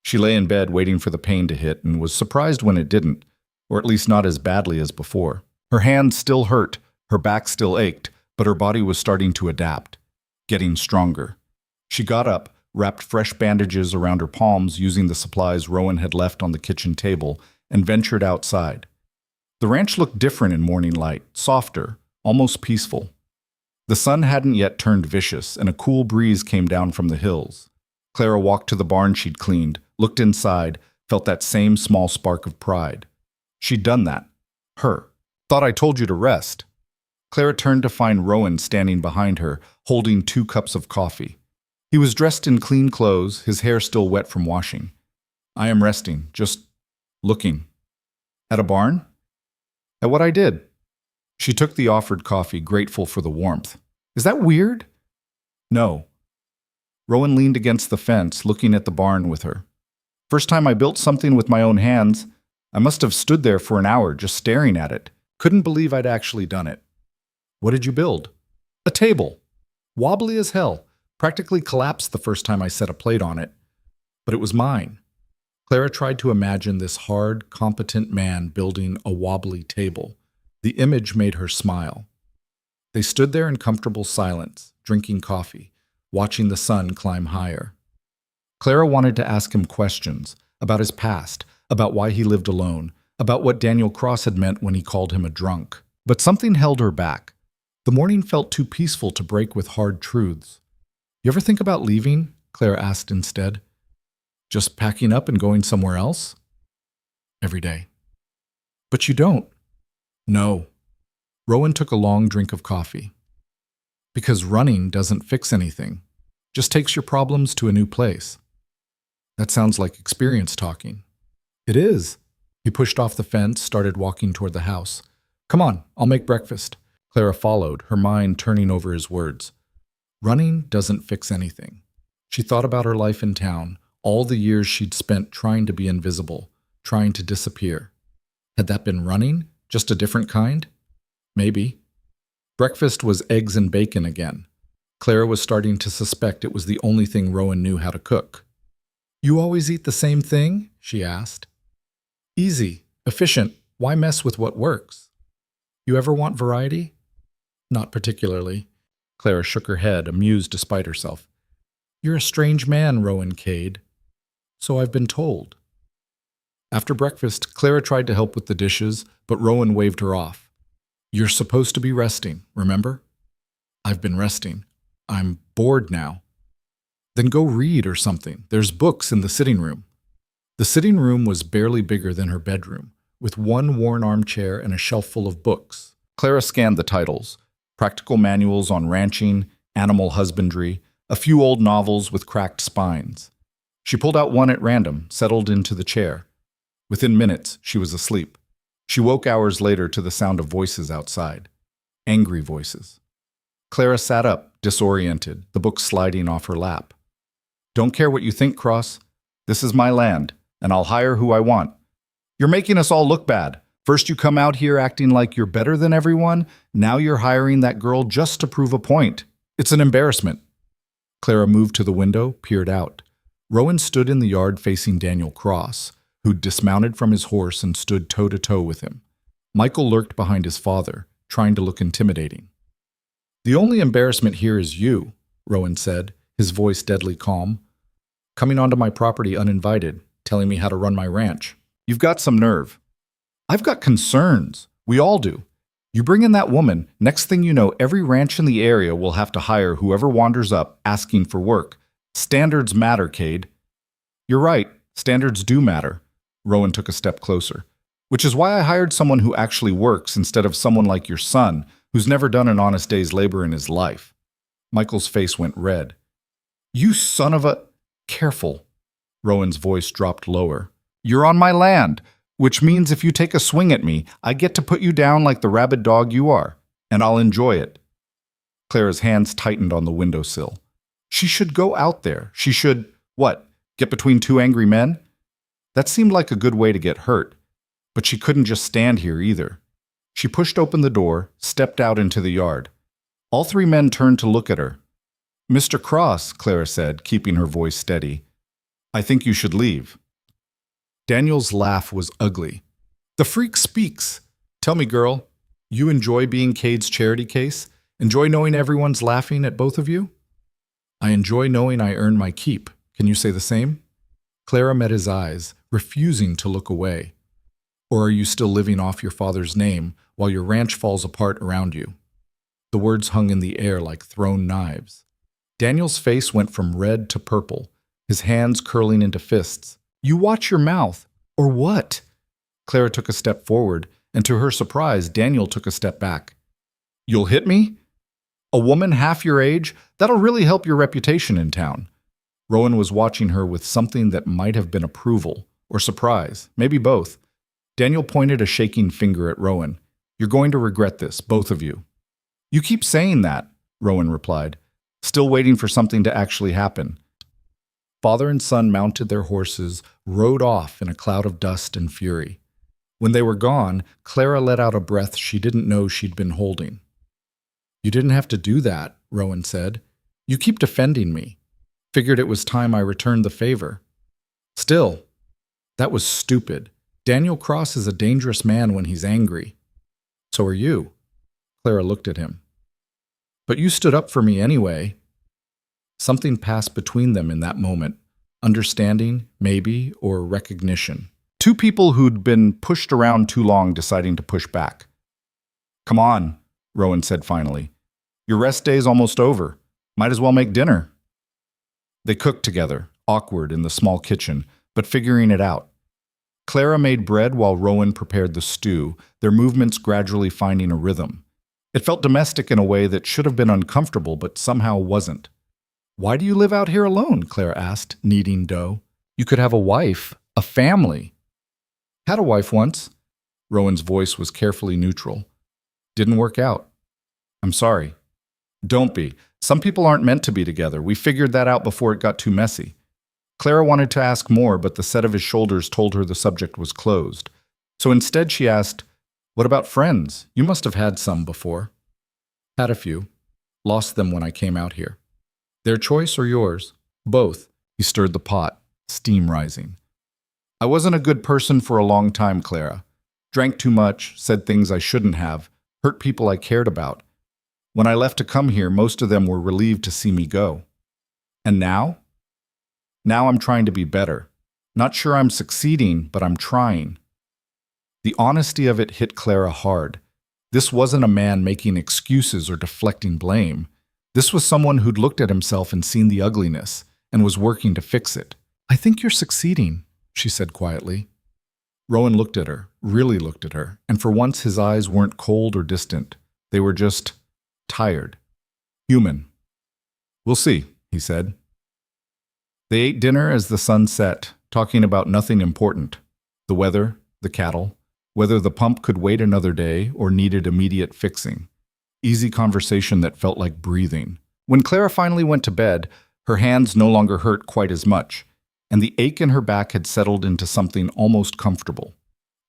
She lay in bed waiting for the pain to hit and was surprised when it didn't, or at least not as badly as before. Her hands still hurt, her back still ached, but her body was starting to adapt, getting stronger. She got up, wrapped fresh bandages around her palms using the supplies Rowan had left on the kitchen table, and ventured outside. The ranch looked different in morning light, softer, almost peaceful. The sun hadn't yet turned vicious, and a cool breeze came down from the hills. Clara walked to the barn she'd cleaned, looked inside, felt that same small spark of pride. She'd done that. Her. "Thought I told you to rest." Clara turned to find Rowan standing behind her, holding 2 cups of coffee. He was dressed in clean clothes, his hair still wet from washing. "I am resting, just looking." "At a barn?" "At what I did." She took the offered coffee, grateful for the warmth. "Is that weird?" "No." Rowan leaned against the fence, looking at the barn with her. "First time I built something with my own hands. I must have stood there for an hour just staring at it. Couldn't believe I'd actually done it." "What did you build?" "A table. Wobbly as hell. Practically collapsed the first time I set a plate on it. But it was mine." Clara tried to imagine this hard, competent man building a wobbly table. The image made her smile. They stood there in comfortable silence, drinking coffee, watching the sun climb higher. Clara wanted to ask him questions about his past, about why he lived alone, about what Daniel Cross had meant when he called him a drunk. But something held her back. The morning felt too peaceful to break with hard truths. "You ever think about leaving?" Clara asked instead. "Just packing up and going somewhere else?" "Every day." "But you don't." "No." Rowan took a long drink of coffee. "Because running doesn't fix anything. Just takes your problems to a new place." "That sounds like experience talking." "It is." He pushed off the fence, started walking toward the house. "Come on, I'll make breakfast." Clara followed, her mind turning over his words. Running doesn't fix anything. She thought about her life in town, all the years she'd spent trying to be invisible, trying to disappear. Had that been running? Just a different kind? Maybe. Breakfast was eggs and bacon again. Clara was starting to suspect it was the only thing Rowan knew how to cook. "You always eat the same thing?" she asked. "Easy, efficient. Why mess with what works?" "You ever want variety?" "Not particularly." Clara shook her head, amused despite herself. "You're a strange man, Rowan Cade." "So I've been told." After breakfast, Clara tried to help with the dishes, but Rowan waved her off. "You're supposed to be resting, remember?" "I've been resting. I'm bored now." "Then go read or something. There's books in the sitting room." The sitting room was barely bigger than her bedroom, with one worn armchair and a shelf full of books. Clara scanned the titles: practical manuals on ranching, animal husbandry, a few old novels with cracked spines. She pulled out one at random, settled into the chair. Within minutes, she was asleep. She woke hours later to the sound of voices outside. Angry voices. Clara sat up, disoriented, the book sliding off her lap. Don't care what you think, Cross. This is my land, and I'll hire who I want. You're making us all look bad. First you come out here acting like you're better than everyone, now you're hiring that girl just to prove a point. It's an embarrassment. Clara moved to the window, peered out. Rowan stood in the yard facing Daniel Cross, who'd dismounted from his horse and stood toe-to-toe with him. Michael lurked behind his father, trying to look intimidating. The only embarrassment here is you, Rowan said, his voice deadly calm. Coming onto my property uninvited, telling me how to run my ranch. You've got some nerve. I've got concerns. We all do. You bring in that woman, next thing you know, every ranch in the area will have to hire whoever wanders up asking for work. Standards matter, Cade. You're right, standards do matter. Rowan took a step closer. Which is why I hired someone who actually works instead of someone like your son, who's never done an honest day's labor in his life. Michael's face went red. You son of a... Careful. Rowan's voice dropped lower. You're on my land, which means if you take a swing at me, I get to put you down like the rabid dog you are, and I'll enjoy it. Clara's hands tightened on the windowsill. She should go out there. She should, what, get between two angry men? That seemed like a good way to get hurt, but she couldn't just stand here either. She pushed open the door, stepped out into the yard. All three men turned to look at her. Mr. Cross, Clara said, keeping her voice steady, I think you should leave. Daniel's laugh was ugly. The freak speaks. Tell me, girl, you enjoy being Cade's charity case? Enjoy knowing everyone's laughing at both of you? I enjoy knowing I earn my keep. Can you say the same? Clara met his eyes, refusing to look away. Or are you still living off your father's name while your ranch falls apart around you? The words hung in the air like thrown knives. Daniel's face went from red to purple, his hands curling into fists. You watch your mouth, or what? Clara took a step forward, and to her surprise, Daniel took a step back. You'll hit me? A woman half your age? That'll really help your reputation in town. Rowan was watching her with something that might have been approval, or surprise, maybe both. Daniel pointed a shaking finger at Rowan. You're going to regret this, both of you. You keep saying that, Rowan replied, still waiting for something to actually happen. Father and son mounted their horses, rode off in a cloud of dust and fury. When they were gone, Clara let out a breath she didn't know she'd been holding. You didn't have to do that, Rowan said. You keep defending me. Figured it was time I returned the favor. Still, that was stupid. Daniel Cross is a dangerous man when he's angry. So are you. Clara looked at him. But you stood up for me anyway. Something passed between them in that moment. Understanding, maybe, or recognition. Two people who'd been pushed around too long deciding to push back. Come on, Rowan said finally. Your rest day's almost over. Might as well make dinner. They cooked together, awkward in the small kitchen, but figuring it out. Clara made bread while Rowan prepared the stew, their movements gradually finding a rhythm. It felt domestic in a way that should have been uncomfortable, but somehow wasn't. Why do you live out here alone? Clara asked, kneading dough. You could have a wife, a family. Had a wife once. Rowan's voice was carefully neutral. Didn't work out. I'm sorry. Don't be. Some people aren't meant to be together. We figured that out before it got too messy. Clara wanted to ask more, but the set of his shoulders told her the subject was closed. So instead she asked, what about friends? You must have had some before. Had a few. Lost them when I came out here. Their choice or yours? Both. He stirred the pot, steam rising. I wasn't a good person for a long time, Clara. Drank too much, said things I shouldn't have, hurt people I cared about. When I left to come here, most of them were relieved to see me go. And now? Now I'm trying to be better. Not sure I'm succeeding, but I'm trying. The honesty of it hit Clara hard. This wasn't a man making excuses or deflecting blame. This was someone who'd looked at himself and seen the ugliness, and was working to fix it. I think you're succeeding, she said quietly. Rowan looked at her, really looked at her, and for once his eyes weren't cold or distant. They were just tired. Human. We'll see, he said. They ate dinner as the sun set, talking about nothing important. The weather, the cattle, whether the pump could wait another day or needed immediate fixing. Easy conversation that felt like breathing. When Clara finally went to bed, her hands no longer hurt quite as much, and the ache in her back had settled into something almost comfortable.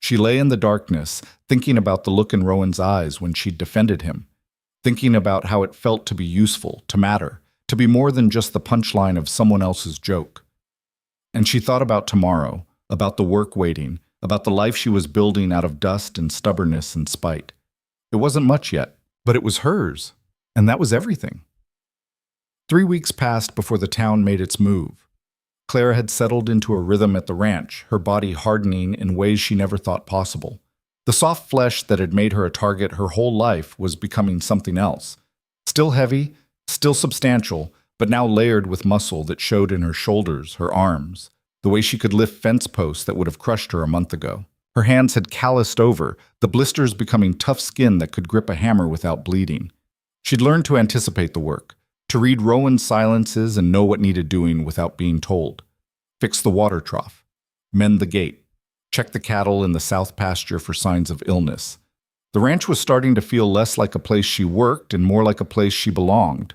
She lay in the darkness, thinking about the look in Rowan's eyes when she'd defended him, thinking about how it felt to be useful, to matter, to be more than just the punchline of someone else's joke. And she thought about tomorrow, about the work waiting, about the life she was building out of dust and stubbornness and spite. It wasn't much yet, but it was hers, and that was everything. 3 weeks passed before the town made its move. Clara had settled into a rhythm at the ranch, her body hardening in ways she never thought possible. The soft flesh that had made her a target her whole life was becoming something else. Still heavy, still substantial, but now layered with muscle that showed in her shoulders, her arms, the way she could lift fence posts that would have crushed her a month ago. Her hands had calloused over, the blisters becoming tough skin that could grip a hammer without bleeding. She'd learned to anticipate the work, to read Rowan's silences and know what needed doing without being told. Fix the water trough, mend the gate, check the cattle in the south pasture for signs of illness. The ranch was starting to feel less like a place she worked and more like a place she belonged.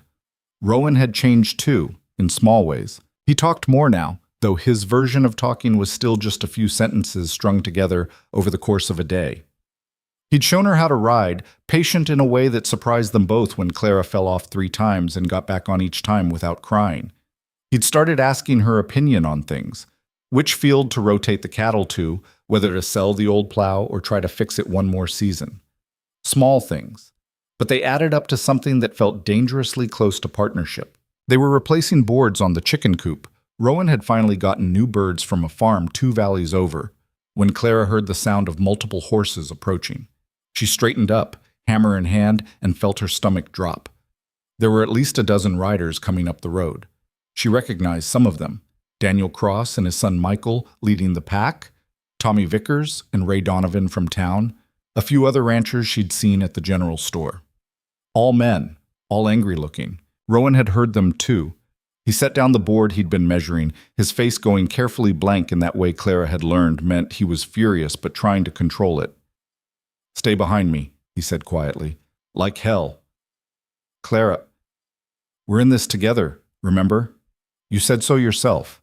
Rowan had changed too, in small ways. He talked more now, though his version of talking was still just a few sentences strung together over the course of a day. He'd shown her how to ride, patient in a way that surprised them both when Clara fell off 3 times and got back on each time without crying. He'd started asking her opinion on things, which field to rotate the cattle to, whether to sell the old plow or try to fix it one more season. Small things, but they added up to something that felt dangerously close to partnership. They were replacing boards on the chicken coop. Rowan had finally gotten new birds from a farm 2 valleys over, when Clara heard the sound of multiple horses approaching. She straightened up, hammer in hand, and felt her stomach drop. There were at least a dozen riders coming up the road. She recognized some of them: Daniel Cross and his son Michael leading the pack, Tommy Vickers and Ray Donovan from town, a few other ranchers she'd seen at the general store. All men, all angry-looking. Rowan had heard them too. He set down the board he'd been measuring, his face going carefully blank in that way Clara had learned meant he was furious but trying to control it. "Stay behind me," he said quietly. "Like hell." "Clara, we're in this together, remember? You said so yourself."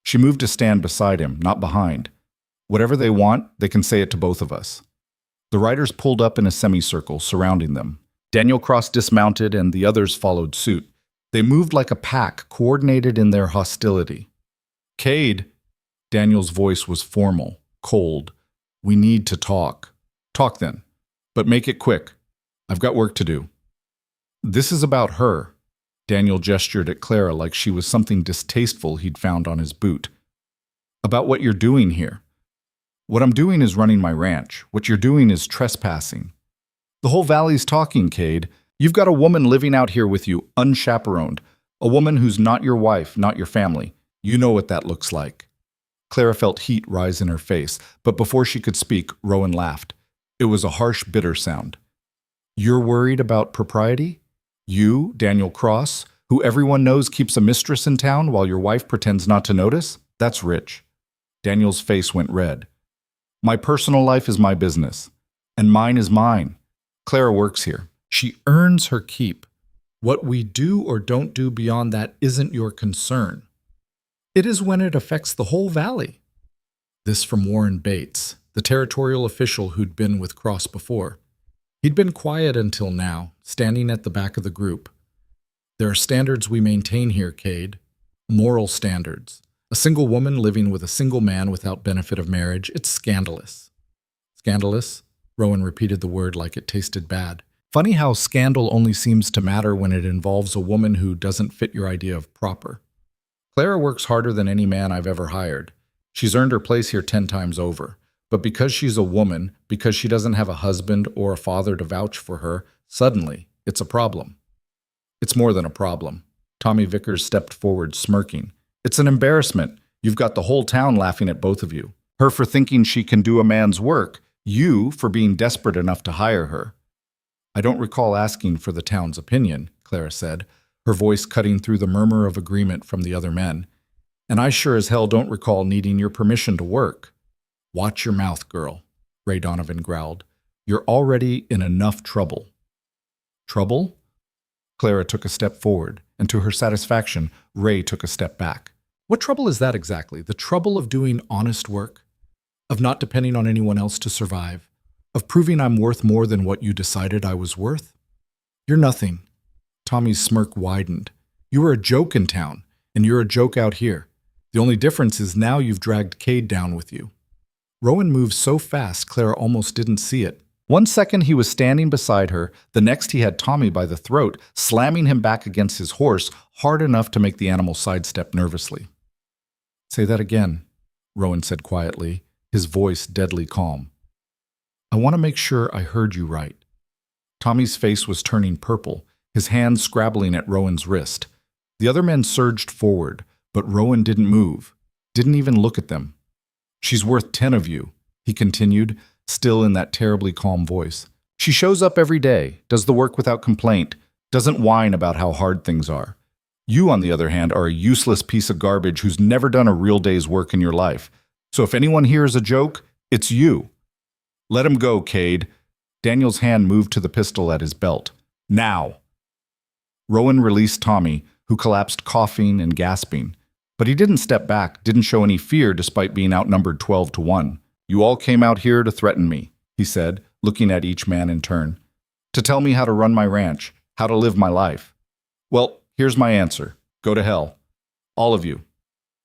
She moved to stand beside him, not behind. Whatever they want, they can say it to both of us. The riders pulled up in a semicircle, surrounding them. Daniel Cross dismounted and the others followed suit. They moved like a pack, coordinated in their hostility. "Cade," Daniel's voice was formal, cold. "We need to talk." "Talk then, but make it quick. I've got work to do." "This is about her." Daniel gestured at Clara like she was something distasteful he'd found on his boot. "About what you're doing here." "What I'm doing is running my ranch. What you're doing is trespassing." "The whole valley's talking, Cade. You've got a woman living out here with you, unchaperoned. A woman who's not your wife, not your family. You know what that looks like." Clara felt heat rise in her face, but before she could speak, Rowan laughed. It was a harsh, bitter sound. "You're worried about propriety? You, Daniel Cross, who everyone knows keeps a mistress in town while your wife pretends not to notice? That's rich." Daniel's face went red. "My personal life is my business, and mine is mine. Clara works here. She earns her keep. What we do or don't do beyond that isn't your concern. It is when it affects the whole valley." This from Warren Bates, the territorial official who'd been with Cross before. He'd been quiet until now, standing at the back of the group. "There are standards we maintain here, Cade. Moral standards. A single woman living with a single man without benefit of marriage, it's scandalous." "Scandalous?" Rowan repeated the word like it tasted bad. Funny how scandal only seems to matter when it involves a woman who doesn't fit your idea of proper. "Clara works harder than any man I've ever hired. She's earned her place here 10 times over. But because she's a woman, because she doesn't have a husband or a father to vouch for her, suddenly it's a problem." "It's more than a problem." Tommy Vickers stepped forward, smirking. "It's an embarrassment. You've got the whole town laughing at both of you. Her for thinking she can do a man's work, you for being desperate enough to hire her." "I don't recall asking for the town's opinion," Clara said. her voice cutting through the murmur of agreement from the other men. "And I sure as hell don't recall needing your permission to work." "Watch your mouth, girl," Ray Donovan growled. "You're already in enough trouble." "Trouble?" Clara took a step forward, and to her satisfaction, Ray took a step back. "What trouble is that exactly? The trouble of doing honest work? Of not depending on anyone else to survive? Of proving I'm worth more than what you decided I was worth? You're nothing." Tommy's smirk widened. "You were a joke in town, and you're a joke out here. The only difference is now you've dragged Cade down with you." Rowan moved so fast Clara almost didn't see it. One second he was standing beside her, the next he had Tommy by the throat, slamming him back against his horse hard enough to make the animal sidestep nervously. "Say that again," Rowan said quietly, his voice deadly calm. "I want to make sure I heard you right." Tommy's face was turning purple, his hand scrabbling at Rowan's wrist. The other men surged forward, but Rowan didn't move, didn't even look at them. "She's worth 10 of you," he continued, still in that terribly calm voice. "She shows up every day, does the work without complaint, doesn't whine about how hard things are. You, on the other hand, are a useless piece of garbage who's never done a real day's work in your life. So if anyone here is a joke, it's you. Let him go, Cade." Daniel's hand moved to the pistol at his belt. "Now." Rowan released Tommy, who collapsed coughing and gasping. But he didn't step back, didn't show any fear despite being outnumbered 12-1. "You all came out here to threaten me," he said, looking at each man in turn. "To tell me how to run my ranch, how to live my life. Well, here's my answer. Go to hell. All of you.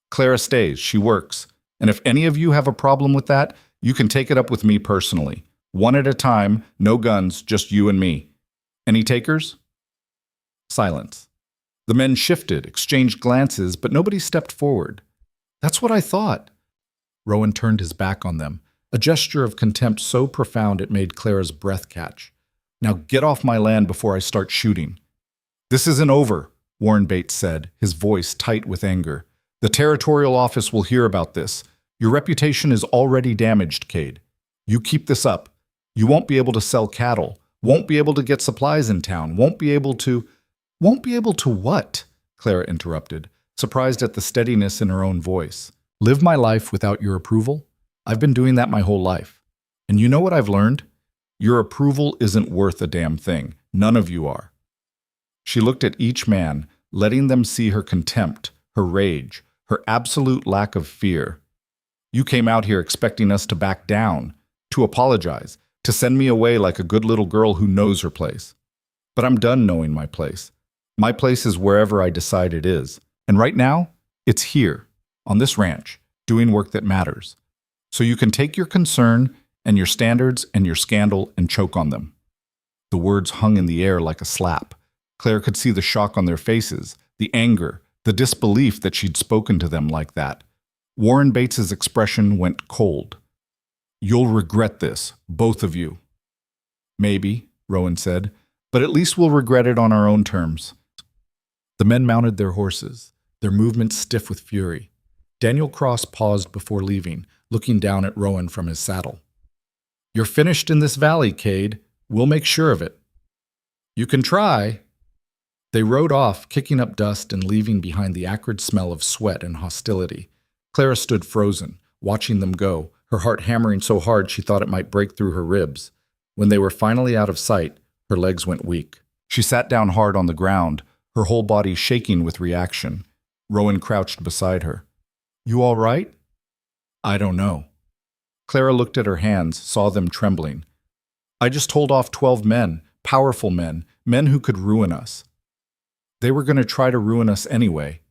Clara stays, she works. And if any of you have a problem with that, you can take it up with me personally. One at a time, no guns, just you and me. Any takers?" Silence. The men shifted, exchanged glances, but nobody stepped forward. "That's what I thought." Rowan turned his back on them, a gesture of contempt so profound it made Clara's breath catch. "Now get off my land before I start shooting." "This isn't over," Warren Bates said, his voice tight with anger. "The territorial office will hear about this. Your reputation is already damaged, Cade. You keep this up. You won't be able to sell cattle, won't be able to get supplies in town, won't be able to— "Won't be able to what?" Clara interrupted, surprised at the steadiness in her own voice. "Live my life without your approval? I've been doing that my whole life. And you know what I've learned? Your approval isn't worth a damn thing. None of you are." She looked at each man, letting them see her contempt, her rage, her absolute lack of fear. "You came out here expecting us to back down, to apologize, to send me away like a good little girl who knows her place. But I'm done knowing my place. My place is wherever I decide it is. And right now, it's here, on this ranch, doing work that matters. So you can take your concern and your standards and your scandal and choke on them." The words hung in the air like a slap. Claire could see the shock on their faces, the anger, the disbelief that she'd spoken to them like that. Warren Bates's expression went cold. "You'll regret this, both of you." "Maybe," Rowan said, "but at least we'll regret it on our own terms." The men mounted their horses, their movements stiff with fury. Daniel Cross paused before leaving, looking down at Rowan from his saddle. "You're finished in this valley, Cade. We'll make sure of it." "You can try." They rode off, kicking up dust and leaving behind the acrid smell of sweat and hostility. Clara stood frozen, watching them go, her heart hammering so hard she thought it might break through her ribs. When they were finally out of sight, her legs went weak. She sat down hard on the ground, her whole body shaking with reaction. Rowan crouched beside her. "You all right?" "I don't know." Clara looked at her hands, saw them trembling. "I just told off 12 men, powerful men, men who could ruin us. They were going to try to ruin us anyway.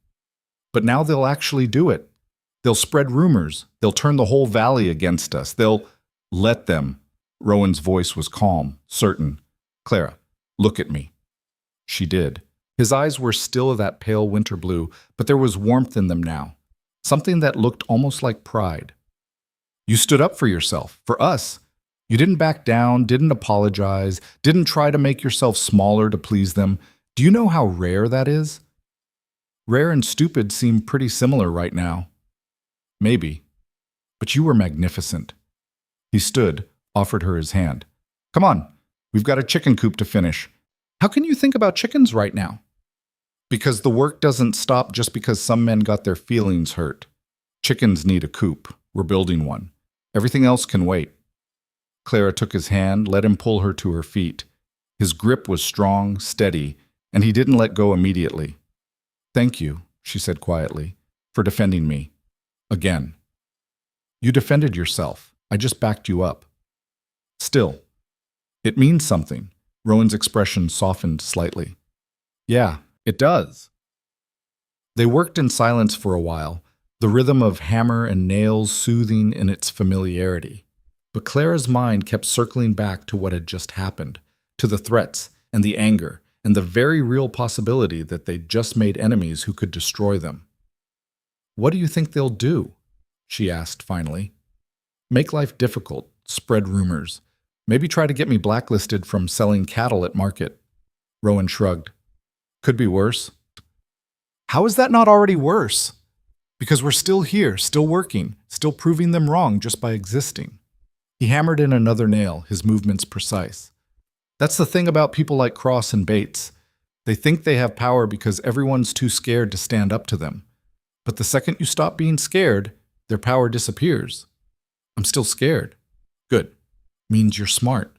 But now they'll actually do it. They'll spread rumors. They'll turn the whole valley against us. They'll— Let them." Rowan's voice was calm, certain. "Clara, look at me." She did. His eyes were still that pale winter blue, but there was warmth in them now, something that looked almost like pride. "You stood up for yourself, for us. You didn't back down, didn't apologize, didn't try to make yourself smaller to please them. Do you know how rare that is? Rare and stupid seem pretty similar right now. Maybe. But you were magnificent." He stood, offered her his hand. "Come on, we've got a chicken coop to finish." "How can you think about chickens right now?" Because the work doesn't stop just because some men got their feelings hurt. Chickens need a coop. We're building one. Everything else can wait. Clara took his hand, let him pull her to her feet. His grip was strong, steady, and he didn't let go immediately. "Thank you," she said quietly, "for defending me. Again. You defended yourself. I just backed you up." "Still, it means something." Rowan's expression softened slightly. "Yeah, it does." They worked in silence for a while, the rhythm of hammer and nails soothing in its familiarity. But Clara's mind kept circling back to what had just happened, to the threats and the anger and the very real possibility that they'd just made enemies who could destroy them. "What do you think they'll do?" she asked finally. "Make life difficult, spread rumors. Maybe try to get me blacklisted from selling cattle at market." Rowan shrugged. "Could be worse." "How is that not already worse?" "Because we're still here, still working, still proving them wrong just by existing." He hammered in another nail, his movements precise. "That's the thing about people like Cross and Bates. They think they have power because everyone's too scared to stand up to them. But the second you stop being scared, their power disappears." "I'm still scared." "Good. Means you're smart.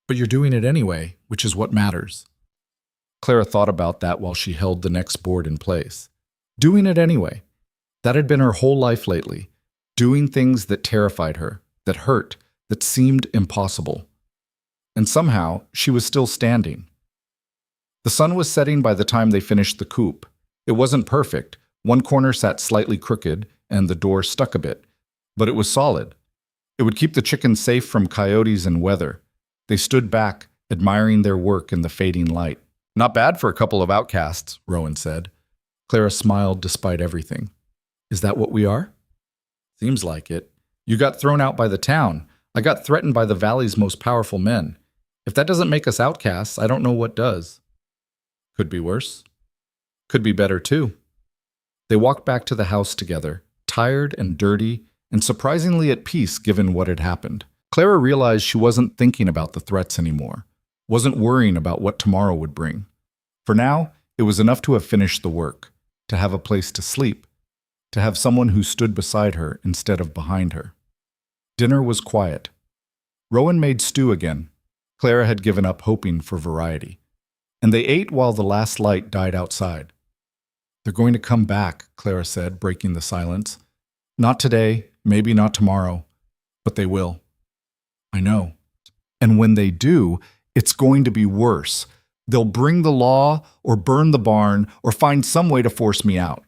But you're doing it anyway, which is what matters." Clara thought about that while she held the next board in place. Doing it anyway. That had been her whole life lately. Doing things that terrified her, that hurt, that seemed impossible. And somehow, she was still standing. The sun was setting by the time they finished the coop. It wasn't perfect. One corner sat slightly crooked, and the door stuck a bit. But it was solid. It would keep the chickens safe from coyotes and weather. They stood back, admiring their work in the fading light. "Not bad for a couple of outcasts," Rowan said. Clara smiled despite everything. "Is that what we are?" "Seems like it. You got thrown out by the town. I got threatened by the valley's most powerful men. If that doesn't make us outcasts, I don't know what does." "Could be worse. Could be better, too." They walked back to the house together, tired and dirty, and surprisingly at peace given what had happened. Clara realized she wasn't thinking about the threats anymore, wasn't worrying about what tomorrow would bring. For now, it was enough to have finished the work, to have a place to sleep, to have someone who stood beside her instead of behind her. Dinner was quiet. Rowan made stew again. Clara had given up hoping for variety. And they ate while the last light died outside. "They're going to come back," Clara said, breaking the silence. "Not today, maybe not tomorrow, but they will." "I know. And when they do, it's going to be worse. They'll bring the law, or burn the barn, or find some way to force me out."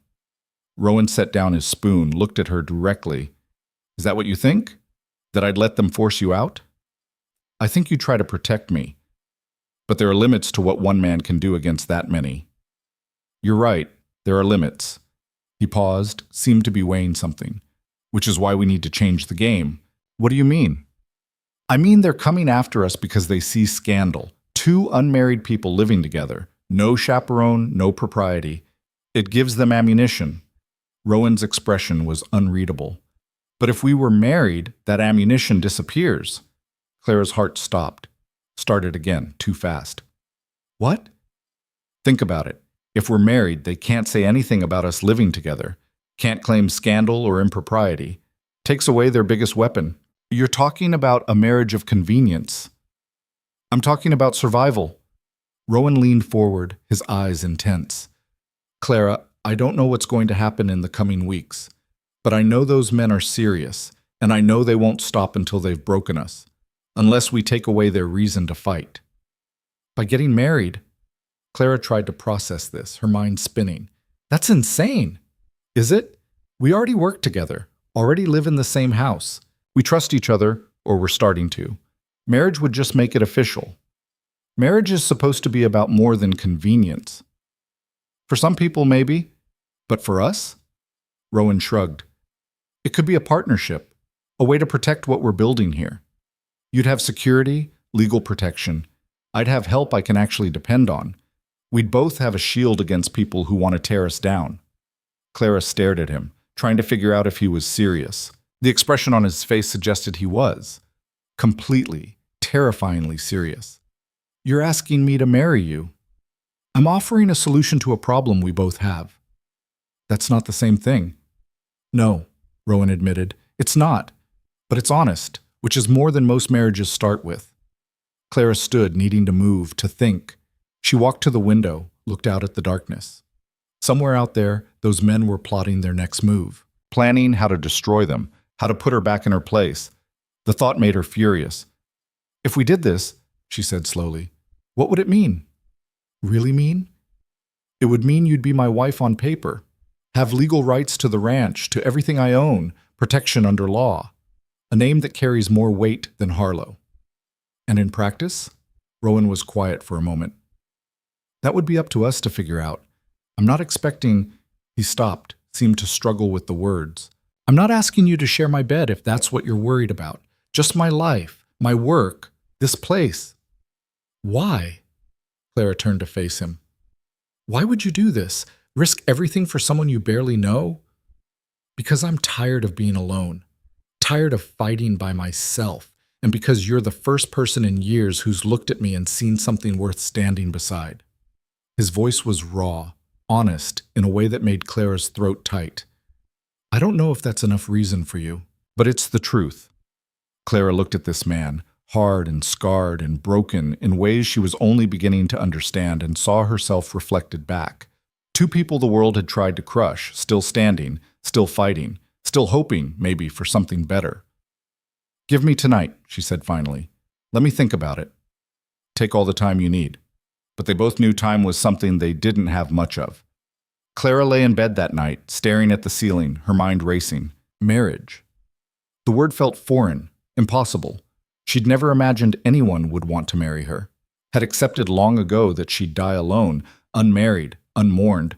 Rowan set down his spoon, looked at her directly. "Is that what you think? That I'd let them force you out?" "I think you try to protect me. But there are limits to what one man can do against that many." "You're right. There are limits." He paused, seemed to be weighing something. "Which is why we need to change the game." "What do you mean?" "I mean they're coming after us because they see scandal. Two unmarried people living together. No chaperone, no propriety. It gives them ammunition." Rowan's expression was unreadable. "But if we were married, that ammunition disappears." Clara's heart stopped. Started again, too fast. "What?" "Think about it. If we're married, they can't say anything about us living together. Can't claim scandal or impropriety. Takes away their biggest weapon." "You're talking about a marriage of convenience." "I'm talking about survival." Rowan leaned forward, his eyes intense. "Clara, I don't know what's going to happen in the coming weeks, but I know those men are serious, and I know they won't stop until they've broken us, unless we take away their reason to fight." "By getting married?" Clara tried to process this, her mind spinning. "That's insane." "Is it? We already work together, already live in the same house. We trust each other, or we're starting to. Marriage would just make it official. Marriage is supposed to be about more than convenience." "For some people, maybe. But for us?" Rowan shrugged. "It could be a partnership, a way to protect what we're building here. You'd have security, legal protection. I'd have help I can actually depend on. We'd both have a shield against people who want to tear us down." Clara stared at him, trying to figure out if he was serious. The expression on his face suggested he was. Completely, terrifyingly serious. "You're asking me to marry you." I'm offering a solution to a problem we both have. That's not the same thing. No, Rowan admitted. It's not. But it's honest, which is more than most marriages start with. Clara stood, needing to move, to think. She walked to the window, looked out at the darkness. Somewhere out there, those men were plotting their next move, planning how to destroy them, how to put her back in her place. The thought made her furious. If we did this, she said slowly, what would it mean? Really mean? It would mean you'd be my wife on paper, have legal rights to the ranch, to everything I own, protection under law, a name that carries more weight than Harlow. And in practice? Rowan was quiet for a moment. That would be up to us to figure out. I'm not expecting... He stopped, seemed to struggle with the words. I'm not asking you to share my bed if that's what you're worried about. Just my life, my work, this place. Why? Clara turned to face him. Why would you do this? Risk everything for someone you barely know? Because I'm tired of being alone, tired of fighting by myself, and because you're the first person in years who's looked at me and seen something worth standing beside. His voice was raw, honest, in a way that made Clara's throat tight. I don't know if that's enough reason for you, but it's the truth. Clara looked at this man, hard and scarred and broken in ways she was only beginning to understand, and saw herself reflected back. Two people the world had tried to crush, still standing, still fighting, still hoping, maybe, for something better. Give me tonight, she said finally. Let me think about it. Take all the time you need. But they both knew time was something they didn't have much of. Clara lay in bed that night, staring at the ceiling, her mind racing. Marriage. The word felt foreign, impossible. She'd never imagined anyone would want to marry her. Had accepted long ago that she'd die alone, unmarried, unmourned.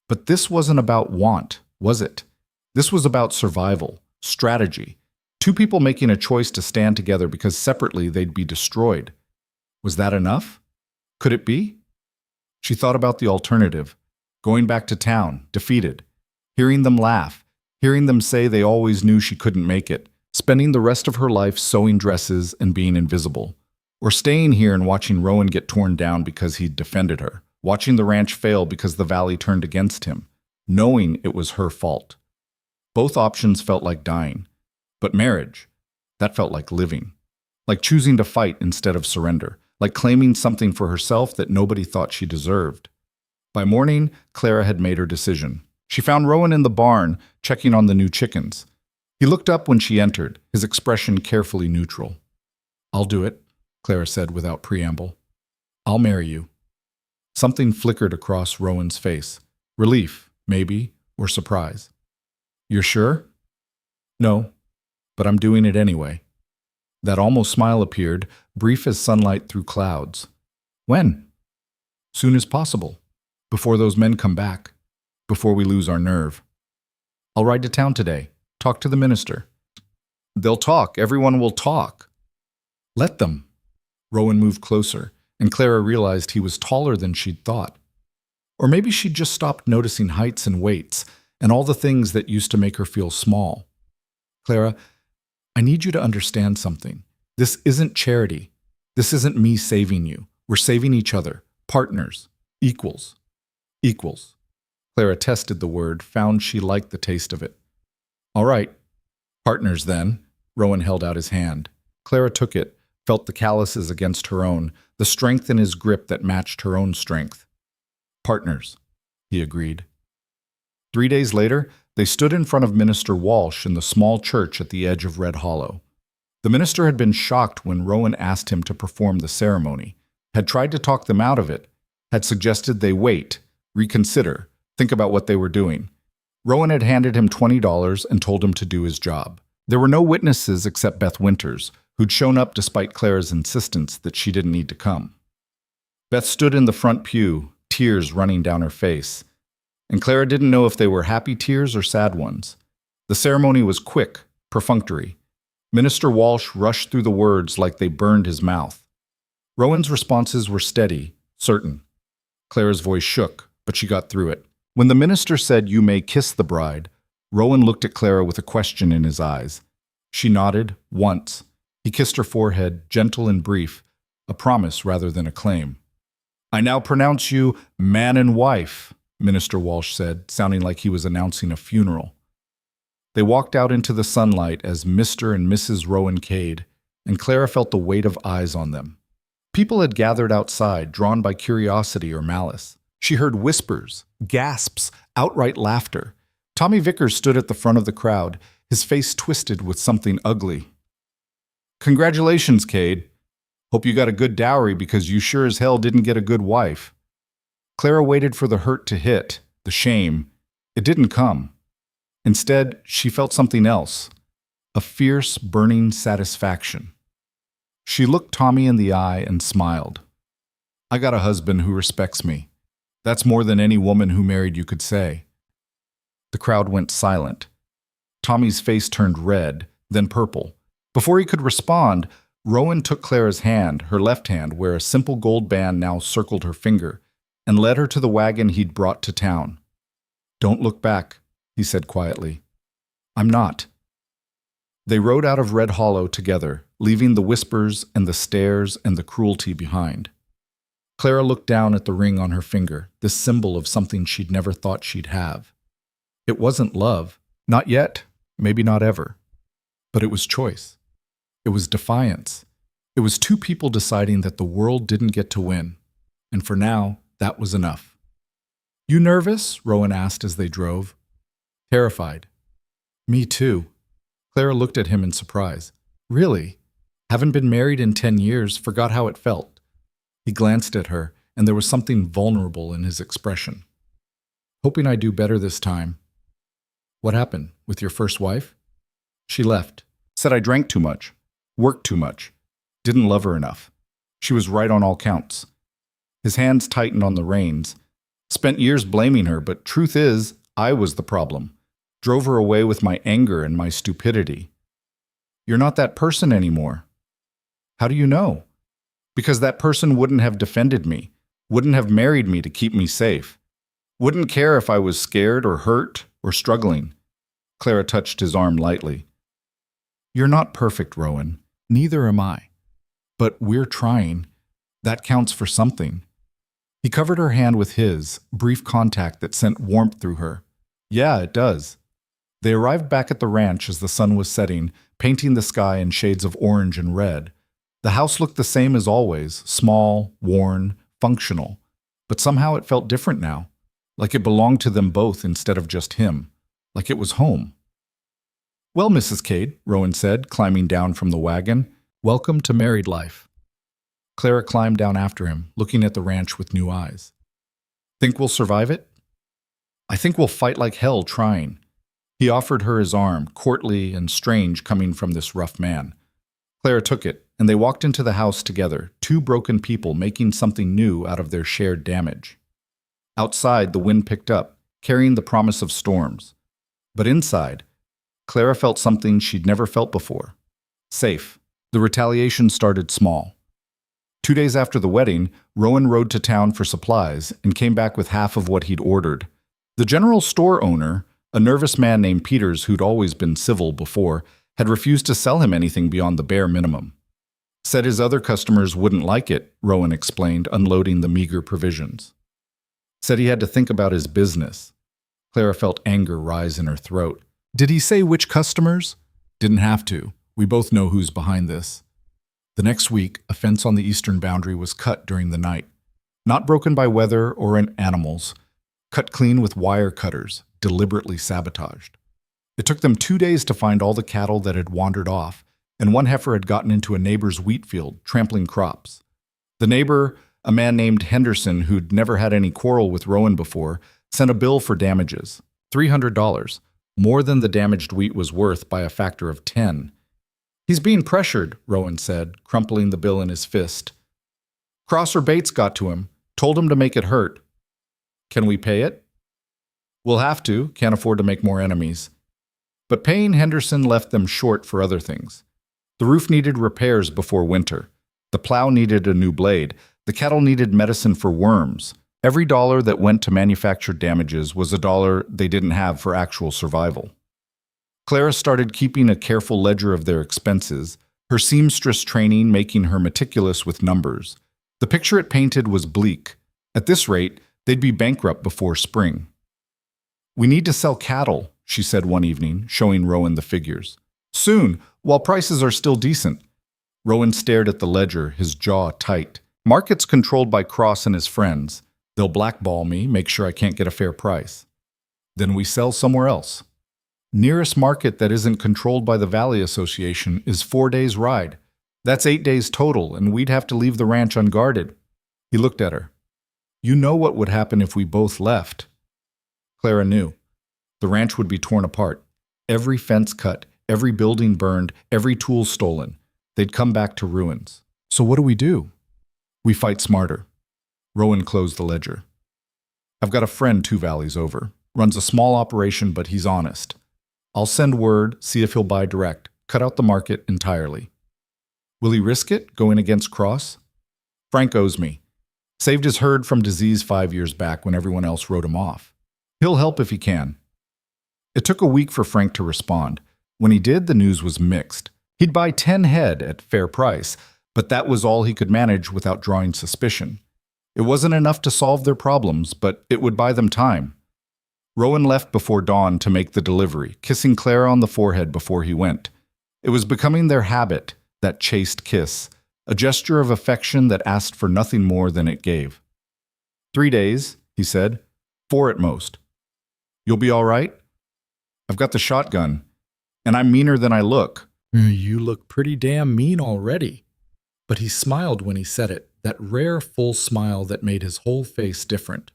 But this wasn't about want, was it? This was about survival, strategy. Two people making a choice to stand together because separately they'd be destroyed. Was that enough? Could it be? She thought about the alternative. Going back to town, defeated. Hearing them laugh. Hearing them say they always knew she couldn't make it. Spending the rest of her life sewing dresses and being invisible. Or staying here and watching Rowan get torn down because he'd defended her. Watching the ranch fail because the valley turned against him. Knowing it was her fault. Both options felt like dying. But marriage, that felt like living. Like choosing to fight instead of surrender. Like claiming something for herself that nobody thought she deserved. By morning, Clara had made her decision. She found Rowan in the barn, checking on the new chickens. He looked up when she entered, his expression carefully neutral. I'll do it, Clara said without preamble. I'll marry you. Something flickered across Rowan's face. Relief, maybe, or surprise. You're sure? No, but I'm doing it anyway. That almost smile appeared, brief as sunlight through clouds. When? Soon as possible. Before those men come back. Before we lose our nerve. I'll ride to town today. Talk to the minister. They'll talk. Everyone will talk. Let them. Rowan moved closer, and Clara realized he was taller than she'd thought. Or maybe she'd just stopped noticing heights and weights, and all the things that used to make her feel small. Clara, I need you to understand something. This isn't charity. This isn't me saving you. We're saving each other. Partners. Equals. Equals. Clara tested the word, found she liked the taste of it. All right. Partners, then. Rowan held out his hand. Clara took it, felt the calluses against her own, the strength in his grip that matched her own strength. Partners, he agreed. 3 days later, they stood in front of Minister Walsh in the small church at the edge of Red Hollow. The minister had been shocked when Rowan asked him to perform the ceremony, had tried to talk them out of it, had suggested they wait, reconsider, think about what they were doing. Rowan had handed him $20 and told him to do his job. There were no witnesses except Beth Winters, who'd shown up despite Clara's insistence that she didn't need to come. Beth stood in the front pew, tears running down her face. And Clara didn't know if they were happy tears or sad ones. The ceremony was quick, perfunctory. Minister Walsh rushed through the words like they burned his mouth. Rowan's responses were steady, certain. Clara's voice shook, but she got through it. When the minister said, "You may kiss the bride," Rowan looked at Clara with a question in his eyes. She nodded, once. He kissed her forehead, gentle and brief, a promise rather than a claim. I now pronounce you man and wife, Minister Walsh said, sounding like he was announcing a funeral. They walked out into the sunlight as Mr. and Mrs. Rowan Cade, and Clara felt the weight of eyes on them. People had gathered outside, drawn by curiosity or malice. She heard whispers, gasps, outright laughter. Tommy Vickers stood at the front of the crowd, his face twisted with something ugly. Congratulations, Cade. Hope you got a good dowry because you sure as hell didn't get a good wife. Clara waited for the hurt to hit, the shame. It didn't come. Instead, she felt something else, a fierce, burning satisfaction. She looked Tommy in the eye and smiled. I got a husband who respects me. That's more than any woman who married you could say. The crowd went silent. Tommy's face turned red, then purple. Before he could respond, Rowan took Clara's hand, her left hand, where a simple gold band now circled her finger, and led her to the wagon he'd brought to town. Don't look back, he said quietly. I'm not. They rode out of Red Hollow together, leaving the whispers and the stares and the cruelty behind. Clara looked down at the ring on her finger, this symbol of something she'd never thought she'd have. It wasn't love. Not yet, maybe not ever. But it was choice. It was defiance. It was two people deciding that the world didn't get to win. And for now, that was enough. You nervous? Rowan asked as they drove. Terrified. Me too. Clara looked at him in surprise. Really? Haven't been married in 10 years, forgot how it felt. He glanced at her, and there was something vulnerable in his expression. Hoping I do better this time. What happened? With your first wife? She left. Said I drank too much. Worked too much. Didn't love her enough. She was right on all counts. His hands tightened on the reins. Spent years blaming her, but truth is, I was the problem. Drove her away with my anger and my stupidity. You're not that person anymore. How do you know? Because that person wouldn't have defended me, wouldn't have married me to keep me safe, wouldn't care if I was scared or hurt or struggling. Clara touched his arm lightly. You're not perfect, Rowan. Neither am I. But we're trying. That counts for something. He covered her hand with his, brief contact that sent warmth through her. Yeah, it does. They arrived back at the ranch as the sun was setting, painting the sky in shades of orange and red. The house looked the same as always, small, worn, functional. But somehow it felt different now, like it belonged to them both instead of just him, like it was home. Well, Mrs. Cade, Rowan said, climbing down from the wagon, welcome to married life. Clara climbed down after him, looking at the ranch with new eyes. Think we'll survive it? I think we'll fight like hell trying. He offered her his arm, courtly and strange coming from this rough man. Clara took it, and they walked into the house together, two broken people making something new out of their shared damage. Outside, the wind picked up, carrying the promise of storms. But inside, Clara felt something she'd never felt before. Safe. The retaliation started small. 2 days after the wedding, Rowan rode to town for supplies and came back with half of what he'd ordered. The general store owner, a nervous man named Peters who'd always been civil before, had refused to sell him anything beyond the bare minimum. Said his other customers wouldn't like it, Rowan explained, unloading the meager provisions. Said he had to think about his business. Clara felt anger rise in her throat. Did he say which customers? Didn't have to. We both know who's behind this. The next week, a fence on the eastern boundary was cut during the night. Not broken by weather or animals. Cut clean with wire cutters, deliberately sabotaged. It took them 2 days to find all the cattle that had wandered off, and one heifer had gotten into a neighbor's wheat field, trampling crops. The neighbor, a man named Henderson who'd never had any quarrel with Rowan before, sent a bill for damages, $300, more than the damaged wheat was worth by a factor of 10. He's being pressured, Rowan said, crumpling the bill in his fist. Crosser Bates got to him, told him to make it hurt. Can we pay it? We'll have to, can't afford to make more enemies. But paying Henderson left them short for other things. The roof needed repairs before winter. The plow needed a new blade. The cattle needed medicine for worms. Every dollar that went to manufactured damages was a dollar they didn't have for actual survival. Clara started keeping a careful ledger of their expenses, her seamstress training making her meticulous with numbers. The picture it painted was bleak. At this rate, they'd be bankrupt before spring. "We need to sell cattle," she said one evening, showing Rowan the figures. "Soon, while prices are still decent." Rowan stared at the ledger, his jaw tight. "Market's controlled by Cross and his friends. They'll blackball me, make sure I can't get a fair price. Then we sell somewhere else. Nearest market that isn't controlled by the Valley Association is 4 days' ride. That's 8 days total, and we'd have to leave the ranch unguarded." He looked at her. "You know what would happen if we both left." Clara knew. The ranch would be torn apart. Every fence cut, every building burned, every tool stolen. They'd come back to ruins. "So what do we do?" "We fight smarter." Rowan closed the ledger. "I've got a friend 2 valleys over. Runs a small operation, but he's honest. I'll send word, see if he'll buy direct, cut out the market entirely." "Will he risk it, going against Cross?" "Frank owes me. Saved his herd from disease 5 years back when everyone else wrote him off. He'll help if he can." It took a week for Frank to respond. When he did, the news was mixed. He'd buy 10 head at fair price, but that was all he could manage without drawing suspicion. It wasn't enough to solve their problems, but it would buy them time. Rowan left before dawn to make the delivery, kissing Clara on the forehead before he went. It was becoming their habit, that chaste kiss, a gesture of affection that asked for nothing more than it gave. 3 days, he said. 4 at most. "You'll be all right?" "I've got the shotgun, and I'm meaner than I look." "You look pretty damn mean already." But he smiled when he said it, that rare full smile that made his whole face different.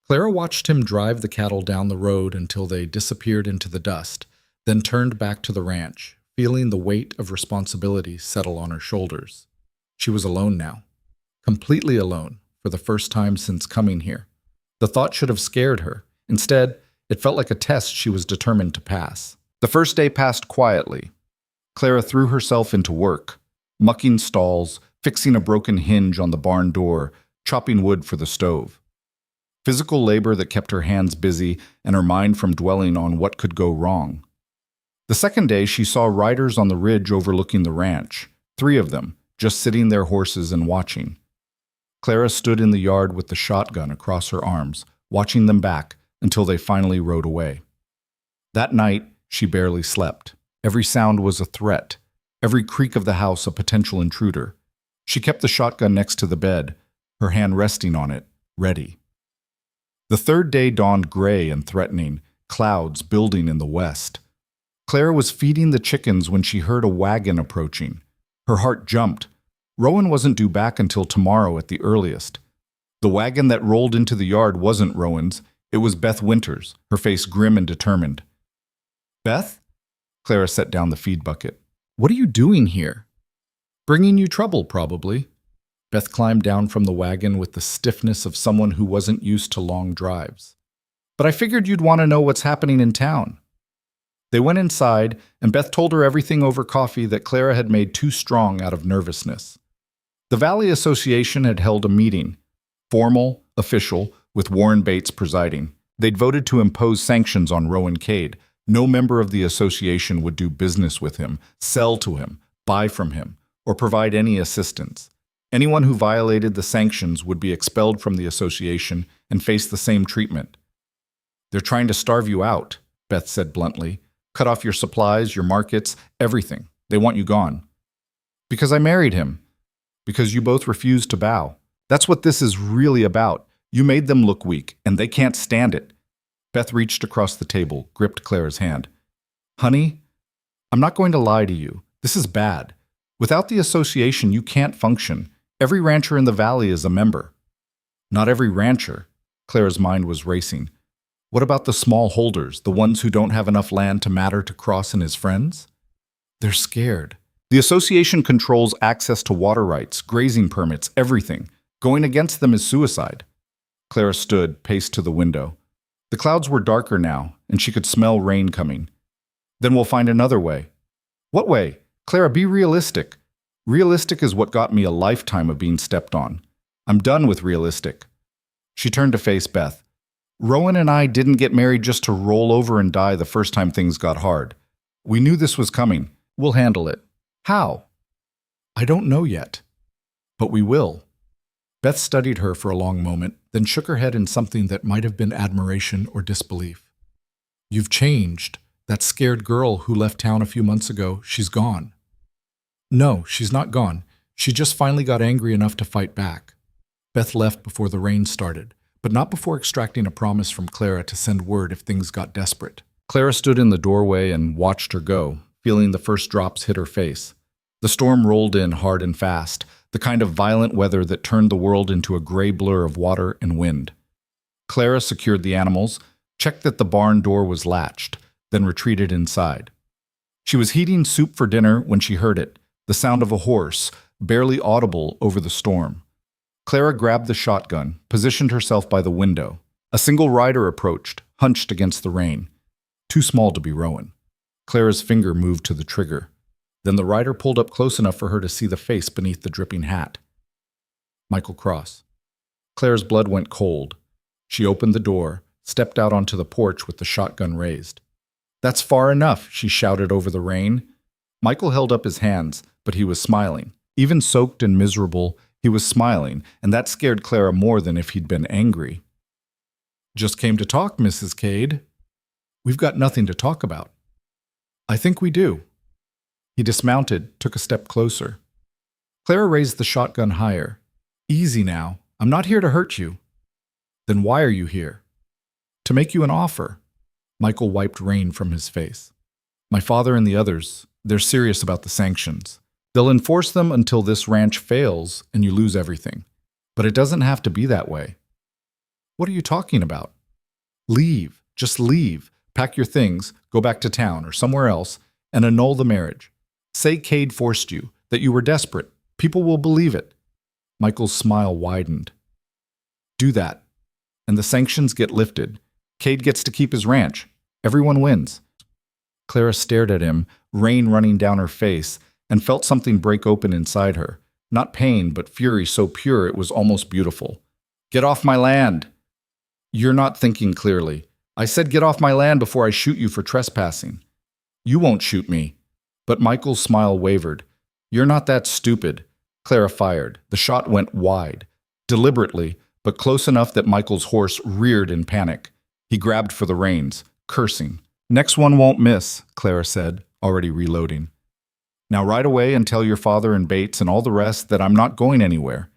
Clara watched him drive the cattle down the road until they disappeared into the dust, then turned back to the ranch, feeling the weight of responsibility settle on her shoulders. She was alone now. Completely alone, for the first time since coming here. The thought should have scared her. Instead, it felt like a test she was determined to pass. The first day passed quietly. Clara threw herself into work, mucking stalls, fixing a broken hinge on the barn door, chopping wood for the stove. Physical labor that kept her hands busy and her mind from dwelling on what could go wrong. The second day, she saw riders on the ridge overlooking the ranch, 3 of them, just sitting their horses and watching. Clara stood in the yard with the shotgun across her arms, watching them back until they finally rode away. That night, she barely slept. Every sound was a threat, every creak of the house a potential intruder. She kept the shotgun next to the bed, her hand resting on it, ready. The third day dawned gray and threatening, clouds building in the west. Clara was feeding the chickens when she heard a wagon approaching. Her heart jumped. Rowan wasn't due back until tomorrow at the earliest. The wagon that rolled into the yard wasn't Rowan's. It was Beth Winters, her face grim and determined. "Beth?" Clara set down the feed bucket. "What are you doing here?" "Bringing you trouble, probably." Beth climbed down from the wagon with the stiffness of someone who wasn't used to long drives. "But I figured you'd want to know what's happening in town." They went inside, and Beth told her everything over coffee that Clara had made too strong out of nervousness. The Valley Association had held a meeting, formal, official, with Warren Bates presiding. They'd voted to impose sanctions on Rowan Cade. No member of the association would do business with him, sell to him, buy from him, or provide any assistance. Anyone who violated the sanctions would be expelled from the association and face the same treatment. "They're trying to starve you out," Beth said bluntly. "Cut off your supplies, your markets, everything. They want you gone." "Because I married him. Because you both refused to bow. That's what this is really about. You made them look weak, and they can't stand it." Beth reached across the table, gripped Clara's hand. "Honey, I'm not going to lie to you. This is bad. Without the association, you can't function. Every rancher in the valley is a member." "Not every rancher." Clara's mind was racing. "What about the small holders, the ones who don't have enough land to matter to Cross and his friends?" "They're scared. The association controls access to water rights, grazing permits, everything. Going against them is suicide." Clara stood, paced to the window. The clouds were darker now, and she could smell rain coming. "Then we'll find another way." "What way? Clara, be realistic." "Realistic is what got me a lifetime of being stepped on. I'm done with realistic." She turned to face Beth. "Rowan and I didn't get married just to roll over and die the first time things got hard. We knew this was coming. We'll handle it." "How?" "I don't know yet. But we will." Beth studied her for a long moment, then shook her head in something that might have been admiration or disbelief. "You've changed. That scared girl who left town a few months ago, she's gone." "No, she's not gone. She just finally got angry enough to fight back." Beth left before the rain started, but not before extracting a promise from Clara to send word if things got desperate. Clara stood in the doorway and watched her go, feeling the first drops hit her face. The storm rolled in hard and fast, the kind of violent weather that turned the world into a gray blur of water and wind. Clara secured the animals, checked that the barn door was latched, then retreated inside. She was heating soup for dinner when she heard it, the sound of a horse, barely audible over the storm. Clara grabbed the shotgun, positioned herself by the window. A single rider approached, hunched against the rain. Too small to be Rowan. Clara's finger moved to the trigger. Then the rider pulled up close enough for her to see the face beneath the dripping hat. Michael Cross. Clara's blood went cold. She opened the door, stepped out onto the porch with the shotgun raised. "That's far enough," she shouted over the rain. Michael held up his hands, but he was smiling. Even soaked and miserable, he was smiling, and that scared Clara more than if he'd been angry. "Just came to talk, Mrs. Cade." "We've got nothing to talk about." "I think we do." He dismounted, took a step closer. Clara raised the shotgun higher. "Easy now. I'm not here to hurt you." "Then why are you here?" "To make you an offer." Michael wiped rain from his face. "My father and the others, they're serious about the sanctions. They'll enforce them until this ranch fails and you lose everything. But it doesn't have to be that way." "What are you talking about?" "Leave. Just leave. Pack your things, go back to town or somewhere else, and annul the marriage. Say Cade forced you, that you were desperate. People will believe it." Michael's smile widened. "Do that, and the sanctions get lifted. Cade gets to keep his ranch. Everyone wins." Clara stared at him, rain running down her face, and felt something break open inside her. Not pain, but fury so pure it was almost beautiful. "Get off my land!" "You're not thinking clearly. I said get off my land before I shoot you for trespassing." "You won't shoot me." But Michael's smile wavered. "You're not that stupid." Clara fired. The shot went wide. Deliberately, but close enough that Michael's horse reared in panic. He grabbed for the reins, cursing. "Next one won't miss," Clara said, already reloading. "Now ride away and tell your father and Bates and all the rest that I'm not going anywhere.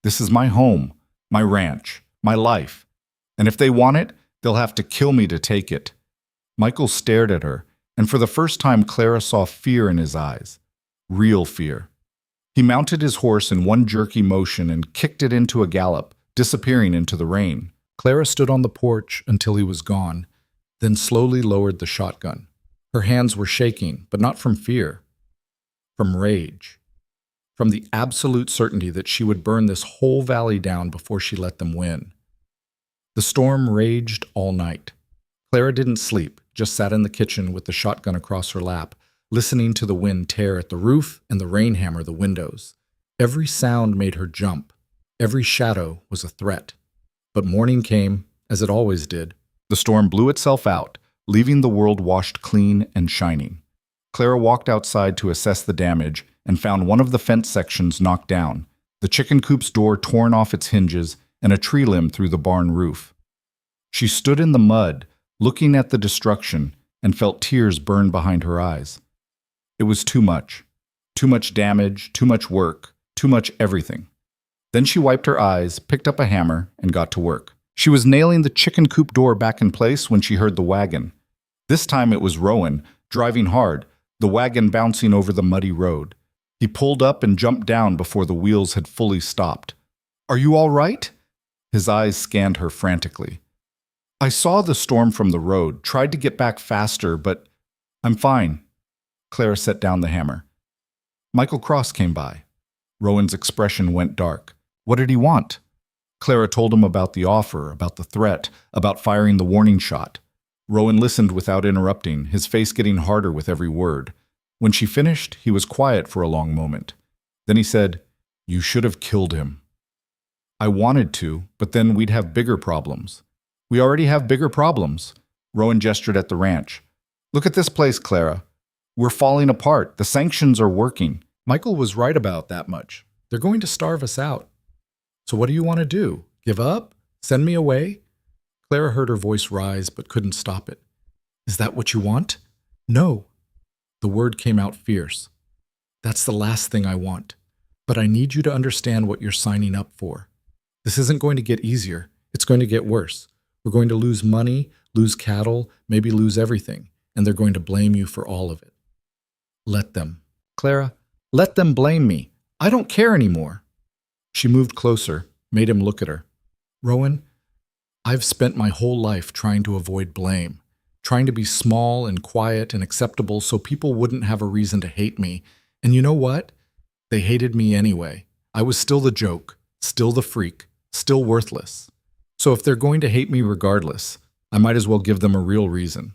This is my home, my ranch, my life. And if they want it, they'll have to kill me to take it." Michael stared at her, and for the first time Clara saw fear in his eyes. Real fear. He mounted his horse in one jerky motion and kicked it into a gallop, disappearing into the rain. Clara stood on the porch until he was gone, then slowly lowered the shotgun. Her hands were shaking, but not from fear. From rage. From the absolute certainty that she would burn this whole valley down before she let them win. The storm raged all night. Clara didn't sleep, just sat in the kitchen with the shotgun across her lap, listening to the wind tear at the roof and the rain hammer the windows. Every sound made her jump. Every shadow was a threat. But morning came, as it always did. The storm blew itself out, leaving the world washed clean and shining. Clara walked outside to assess the damage and found one of the fence sections knocked down, the chicken coop's door torn off its hinges, and a tree limb through the barn roof. She stood in the mud, looking at the destruction, and felt tears burn behind her eyes. It was too much. Too much damage, too much work, too much everything. Then she wiped her eyes, picked up a hammer, and got to work. She was nailing the chicken coop door back in place when she heard the wagon. This time it was Rowan, driving hard, the wagon bouncing over the muddy road. He pulled up and jumped down before the wheels had fully stopped. "Are you all right?" His eyes scanned her frantically. "I saw the storm from the road, tried to get back faster, but I'm fine." Clara set down the hammer. Michael Cross came by. Rowan's expression went dark. What did he want? Clara told him about the offer, about the threat, about firing the warning shot. Rowan listened without interrupting, his face getting harder with every word. When she finished, he was quiet for a long moment. Then he said, "You should have killed him." "I wanted to, but then we'd have bigger problems." "We already have bigger problems." Rowan gestured at the ranch. "Look at this place, Clara. We're falling apart. The sanctions are working." Michael was right about that much. They're going to starve us out. So what do you want to do? Give up? Send me away? Clara heard her voice rise but couldn't stop it. Is that what you want? No. The word came out fierce. That's the last thing I want. But I need you to understand what you're signing up for. This isn't going to get easier. It's going to get worse. We're going to lose money, lose cattle, maybe lose everything, and they're going to blame you for all of it. Let them. Clara, let them blame me. I don't care anymore. She moved closer, made him look at her. Rowan, I've spent my whole life trying to avoid blame, trying to be small and quiet and acceptable so people wouldn't have a reason to hate me. And you know what? They hated me anyway. I was still the joke, still the freak, still worthless. So if they're going to hate me regardless, I might as well give them a real reason.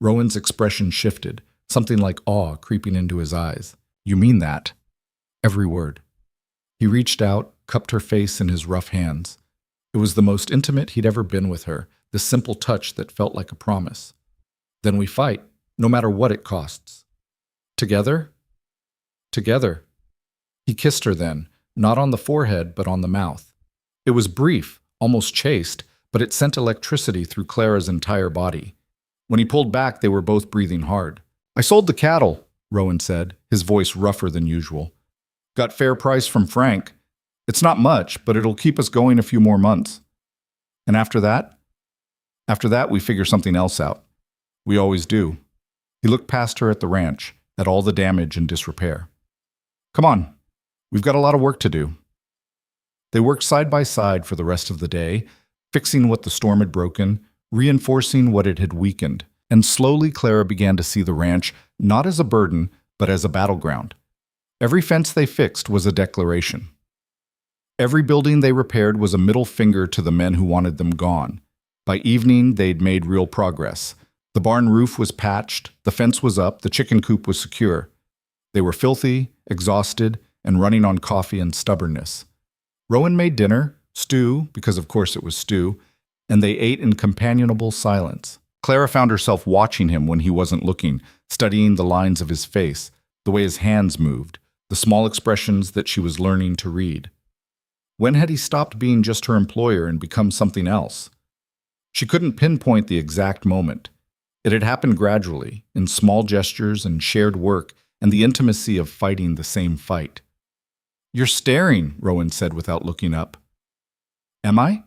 Rowan's expression shifted, something like awe creeping into his eyes. You mean that? Every word. He reached out, cupped her face in his rough hands. It was the most intimate he'd ever been with her, this simple touch that felt like a promise. Then we fight, no matter what it costs. Together? Together. He kissed her then, not on the forehead, but on the mouth. It was brief, almost chaste, but it sent electricity through Clara's entire body. When he pulled back, they were both breathing hard. I sold the cattle, Rowan said, his voice rougher than usual. Got fair price from Frank. It's not much, but it'll keep us going a few more months. And after that? After that, we figure something else out. We always do. He looked past her at the ranch, at all the damage and disrepair. Come on, we've got a lot of work to do. They worked side by side for the rest of the day, fixing what the storm had broken, reinforcing what it had weakened, and slowly Clara began to see the ranch not as a burden, but as a battleground. Every fence they fixed was a declaration. Every building they repaired was a middle finger to the men who wanted them gone. By evening, they'd made real progress. The barn roof was patched, the fence was up, the chicken coop was secure. They were filthy, exhausted, and running on coffee and stubbornness. Rowan made dinner, stew, because of course it was stew, and they ate in companionable silence. Clara found herself watching him when he wasn't looking, studying the lines of his face, the way his hands moved, the small expressions that she was learning to read. When had he stopped being just her employer and become something else? She couldn't pinpoint the exact moment. It had happened gradually, in small gestures and shared work and the intimacy of fighting the same fight. You're staring, Rowan said without looking up. Am I?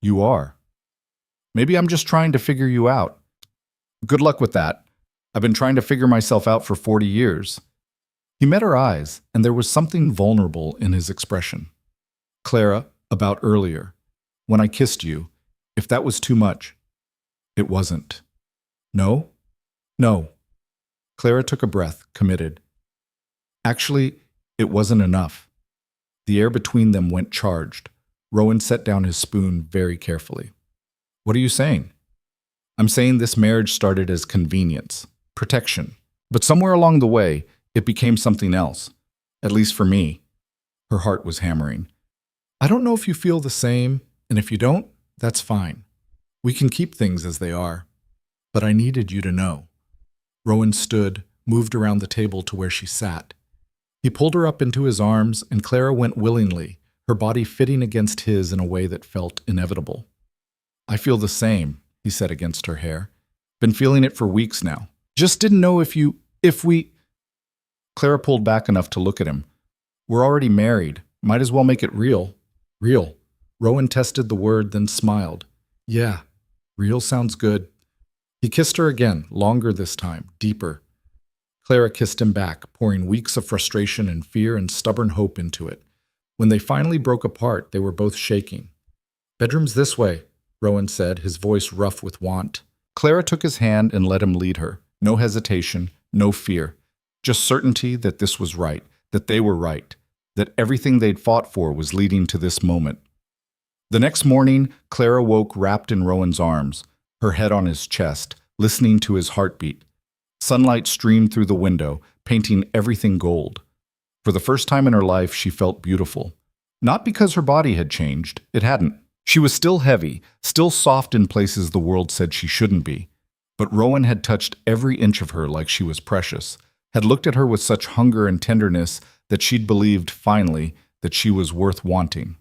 You are. Maybe I'm just trying to figure you out. Good luck with that. I've been trying to figure myself out for 40 years. He met her eyes, and there was something vulnerable in his expression. Clara, about earlier, when I kissed you, if that was too much. It wasn't. No? No. Clara took a breath, committed. Actually, it wasn't enough. The air between them went charged. Rowan set down his spoon very carefully. What are you saying? I'm saying this marriage started as convenience, protection. But somewhere along the way, it became something else. At least for me. Her heart was hammering. I don't know if you feel the same, and if you don't, that's fine. We can keep things as they are. But I needed you to know. Rowan stood, moved around the table to where she sat. He pulled her up into his arms, and Clara went willingly, her body fitting against his in a way that felt inevitable. I feel the same, he said against her hair. Been feeling it for weeks now. Just didn't know if we... Clara pulled back enough to look at him. We're already married. Might as well make it real. Real. Rowan tested the word, then smiled. Yeah, real sounds good. He kissed her again, longer this time, deeper. Clara kissed him back, pouring weeks of frustration and fear and stubborn hope into it. When they finally broke apart, they were both shaking. Bedroom's this way, Rowan said, his voice rough with want. Clara took his hand and let him lead her. No hesitation, no fear. Just certainty that this was right, that they were right, that everything they'd fought for was leading to this moment. The next morning, Clara woke wrapped in Rowan's arms, her head on his chest, listening to his heartbeat. Sunlight streamed through the window, painting everything gold. For the first time in her life, she felt beautiful. Not because her body had changed, it hadn't. She was still heavy, still soft in places the world said she shouldn't be. But Rowan had touched every inch of her like she was precious, had looked at her with such hunger and tenderness that she'd believed, finally, that she was worth wanting.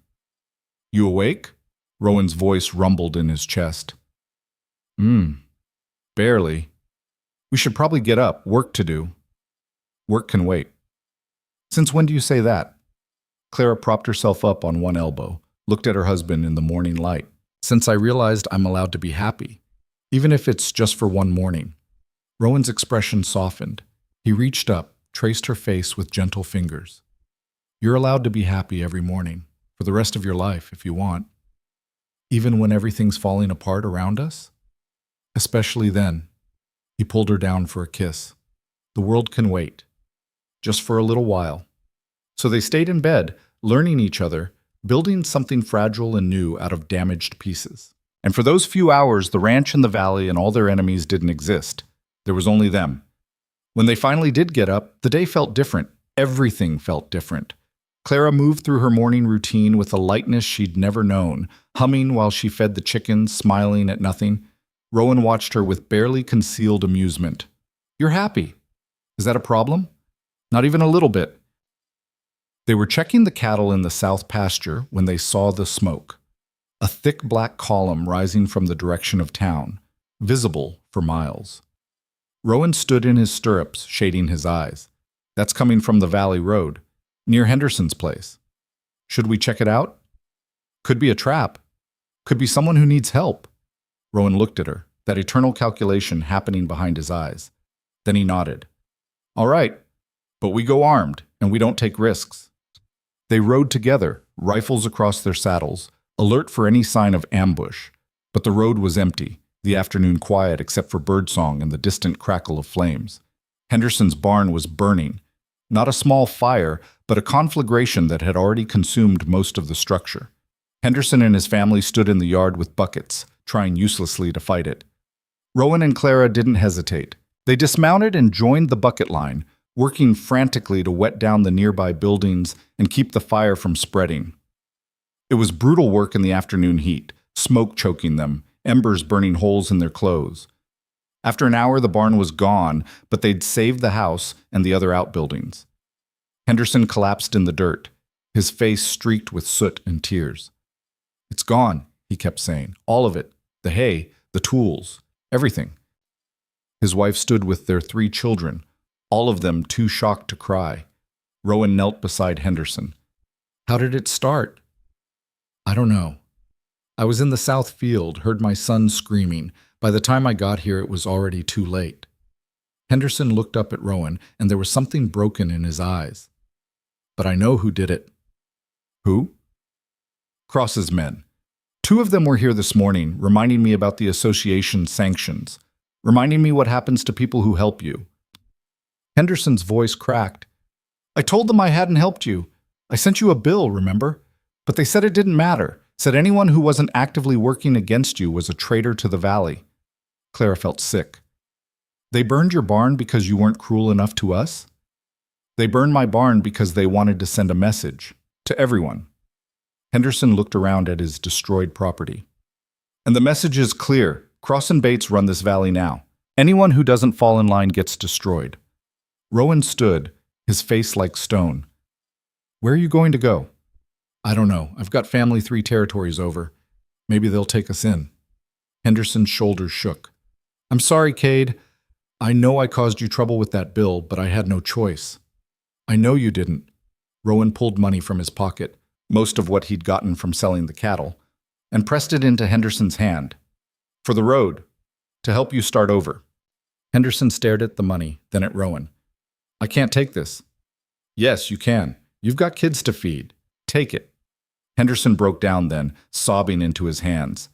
You awake? Rowan's voice rumbled in his chest. Barely. We should probably get up. Work to do. Work can wait. Since when do you say that? Clara propped herself up on one elbow, looked at her husband in the morning light. Since I realized I'm allowed to be happy, even if it's just for one morning. Rowan's expression softened. He reached up, traced her face with gentle fingers. You're allowed to be happy every morning, for the rest of your life if you want. Even when everything's falling apart around us? Especially then. He pulled her down for a kiss. The world can wait. Just for a little while. So they stayed in bed, learning each other, building something fragile and new out of damaged pieces. And for those few hours, the ranch and the valley and all their enemies didn't exist. There was only them. When they finally did get up, the day felt different. Everything felt different. Clara moved through her morning routine with a lightness she'd never known, humming while she fed the chickens, smiling at nothing. Rowan watched her with barely concealed amusement. You're happy. Is that a problem? Not even a little bit. They were checking the cattle in the south pasture when they saw the smoke. A thick black column rising from the direction of town, visible for miles. Rowan stood in his stirrups, shading his eyes. That's coming from the valley road, near Henderson's place. Should we check it out? Could be a trap. Could be someone who needs help. Rowan looked at her, that eternal calculation happening behind his eyes. Then he nodded. All right, but we go armed, and we don't take risks. They rode together, rifles across their saddles, alert for any sign of ambush. But the road was empty, the afternoon quiet except for birdsong and the distant crackle of flames. Henderson's barn was burning. Not a small fire, but a conflagration that had already consumed most of the structure. Henderson and his family stood in the yard with buckets, trying uselessly to fight it. Rowan and Clara didn't hesitate. They dismounted and joined the bucket line, working frantically to wet down the nearby buildings and keep the fire from spreading. It was brutal work in the afternoon heat, smoke choking them, embers burning holes in their clothes. After an hour, the barn was gone, but they'd saved the house and the other outbuildings. Henderson collapsed in the dirt, his face streaked with soot and tears. It's gone, he kept saying. All of it. The hay, the tools, everything. His wife stood with their 3 children, all of them too shocked to cry. Rowan knelt beside Henderson. How did it start? I don't know. I was in the south field, heard my son screaming. By the time I got here, it was already too late. Henderson looked up at Rowan, and there was something broken in his eyes. But I know who did it. Who? Cross's men. 2 of them were here this morning, reminding me about the association's sanctions, reminding me what happens to people who help you. Henderson's voice cracked. I told them I hadn't helped you. I sent you a bill, remember? But they said it didn't matter, said anyone who wasn't actively working against you was a traitor to the valley. Clara felt sick. They burned your barn because you weren't cruel enough to us? They burned my barn because they wanted to send a message to everyone. Henderson looked around at his destroyed property. And the message is clear. Cross and Bates run this valley now. Anyone who doesn't fall in line gets destroyed. Rowan stood, his face like stone. Where are you going to go? I don't know. I've got family 3 territories over. Maybe they'll take us in. Henderson's shoulders shook. I'm sorry, Cade. I know I caused you trouble with that bill, but I had no choice. I know you didn't. Rowan pulled money from his pocket, most of what he'd gotten from selling the cattle, and pressed it into Henderson's hand. For the road, to help you start over. Henderson stared at the money, then at Rowan. I can't take this. Yes, you can. You've got kids to feed. Take it. Henderson broke down then, sobbing into his hands.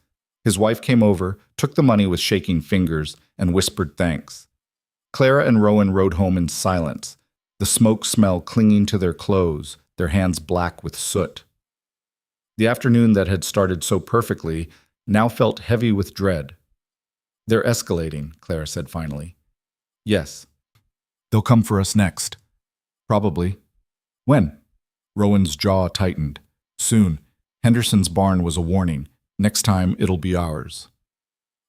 His wife came over, took the money with shaking fingers, and whispered thanks. Clara and Rowan rode home in silence, the smoke smell clinging to their clothes, their hands black with soot. The afternoon that had started so perfectly now felt heavy with dread. They're escalating, Clara said finally. Yes. They'll come for us next. Probably. When? Rowan's jaw tightened. Soon. Henderson's barn was a warning. Next time, it'll be ours.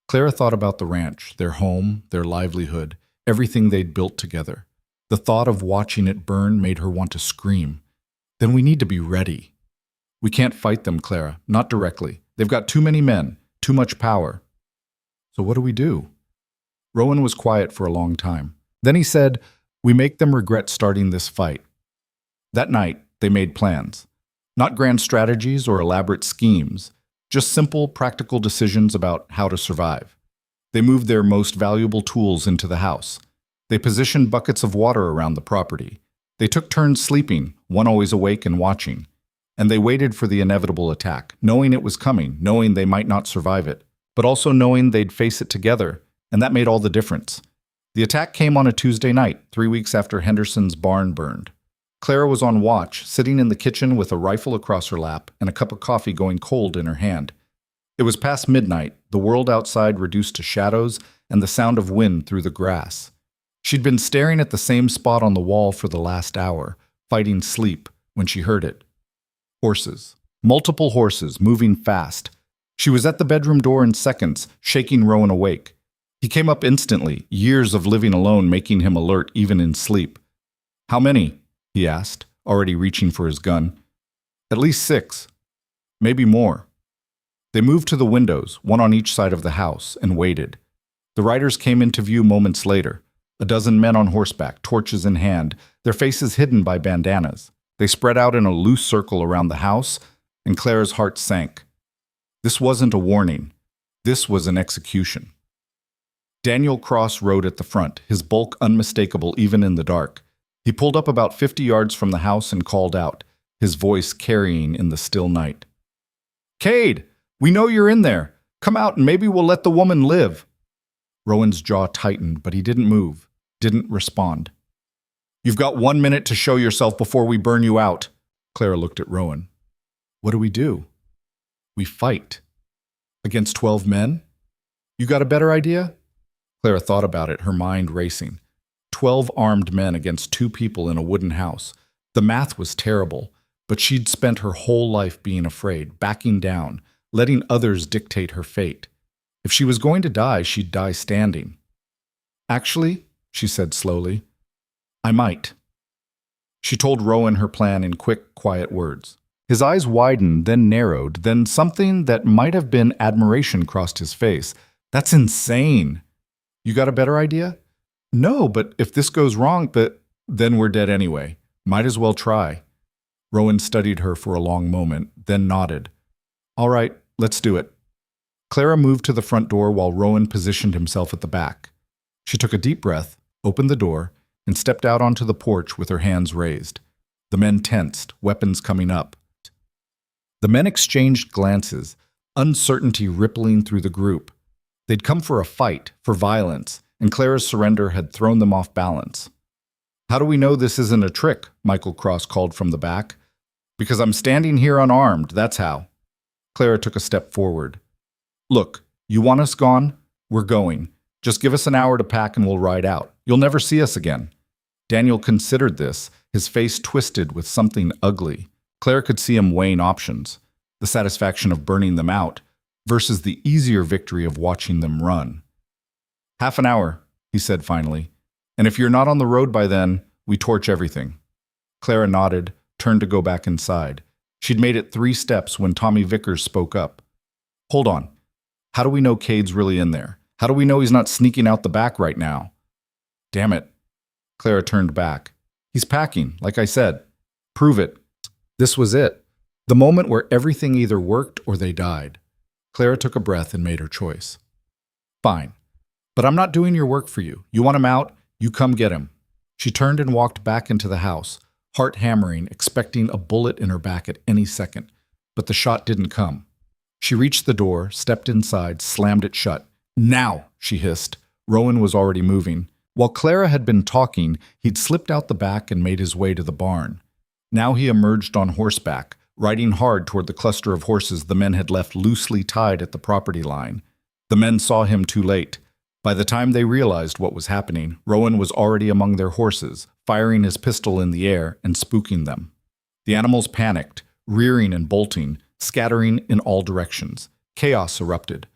Clara thought about the ranch, their home, their livelihood, everything they'd built together. The thought of watching it burn made her want to scream. Then we need to be ready. We can't fight them, Clara. Not directly. They've got too many men, too much power. So what do we do? Rowan was quiet for a long time. Then he said, we make them regret starting this fight. That night, they made plans. Not grand strategies or elaborate schemes, just simple, practical decisions about how to survive. They moved their most valuable tools into the house. They positioned buckets of water around the property. They took turns sleeping, one always awake and watching. And they waited for the inevitable attack, knowing it was coming, knowing they might not survive it, but also knowing they'd face it together, and that made all the difference. The attack came on a Tuesday night, 3 weeks after Henderson's barn burned. Clara was on watch, sitting in the kitchen with a rifle across her lap and a cup of coffee going cold in her hand. It was past midnight, the world outside reduced to shadows and the sound of wind through the grass. She'd been staring at the same spot on the wall for the last hour, fighting sleep, when she heard it. Horses. Multiple horses, moving fast. She was at the bedroom door in seconds, shaking Rowan awake. He came up instantly, years of living alone making him alert even in sleep. How many? He asked, already reaching for his gun. At least 6. Maybe more. They moved to the windows, one on each side of the house, and waited. The riders came into view moments later, a dozen men on horseback, torches in hand, their faces hidden by bandanas. They spread out in a loose circle around the house, and Clara's heart sank. This wasn't a warning. This was an execution. Daniel Cross rode at the front, his bulk unmistakable even in the dark. He pulled up about 50 yards from the house and called out, his voice carrying in the still night. "Cade, we know you're in there. Come out and maybe we'll let the woman live." Rowan's jaw tightened, but he didn't move, didn't respond. "You've got 1 minute to show yourself before we burn you out." Clara looked at Rowan. "What do we do?" "We fight." "Against 12 men? You got a better idea?" Clara thought about it, her mind racing. 12 armed men against 2 people in a wooden house. The math was terrible, but she'd spent her whole life being afraid, backing down, letting others dictate her fate. If she was going to die, she'd die standing. "Actually," she said slowly, "I might." She told Rowan her plan in quick, quiet words. His eyes widened, then narrowed, then something that might have been admiration crossed his face. "That's insane." "You got a better idea?" "No, but if this goes wrong, then we're dead anyway. Might as well try." Rowan studied her for a long moment, then nodded. "All right, let's do it." Clara moved to the front door while Rowan positioned himself at the back. She took a deep breath, opened the door, and stepped out onto the porch with her hands raised. The men tensed, weapons coming up. The men exchanged glances, uncertainty rippling through the group. They'd come for a fight, for violence, and Clara's surrender had thrown them off balance. "How do we know this isn't a trick?" Michael Cross called from the back. "Because I'm standing here unarmed, that's how." Clara took a step forward. "Look, you want us gone? We're going. Just give us an hour to pack and we'll ride out. You'll never see us again." Daniel considered this, his face twisted with something ugly. Clara could see him weighing options, the satisfaction of burning them out versus the easier victory of watching them run. "Half an hour," he said finally. "And if you're not on the road by then, we torch everything." Clara nodded, turned to go back inside. She'd made it 3 steps when Tommy Vickers spoke up. "Hold on. How do we know Cade's really in there? How do we know he's not sneaking out the back right now?" "Damn it." Clara turned back. "He's packing, like I said. Prove it." This was it. The moment where everything either worked or they died. Clara took a breath and made her choice. "Fine. But I'm not doing your work for you. You want him out? You come get him." She turned and walked back into the house, heart hammering, expecting a bullet in her back at any second. But the shot didn't come. She reached the door, stepped inside, slammed it shut. "Now!" she hissed. Rowan was already moving. While Clara had been talking, he'd slipped out the back and made his way to the barn. Now he emerged on horseback, riding hard toward the cluster of horses the men had left loosely tied at the property line. The men saw him too late. By the time they realized what was happening, Rowan was already among their horses, firing his pistol in the air and spooking them. The animals panicked, rearing and bolting, scattering in all directions. Chaos erupted.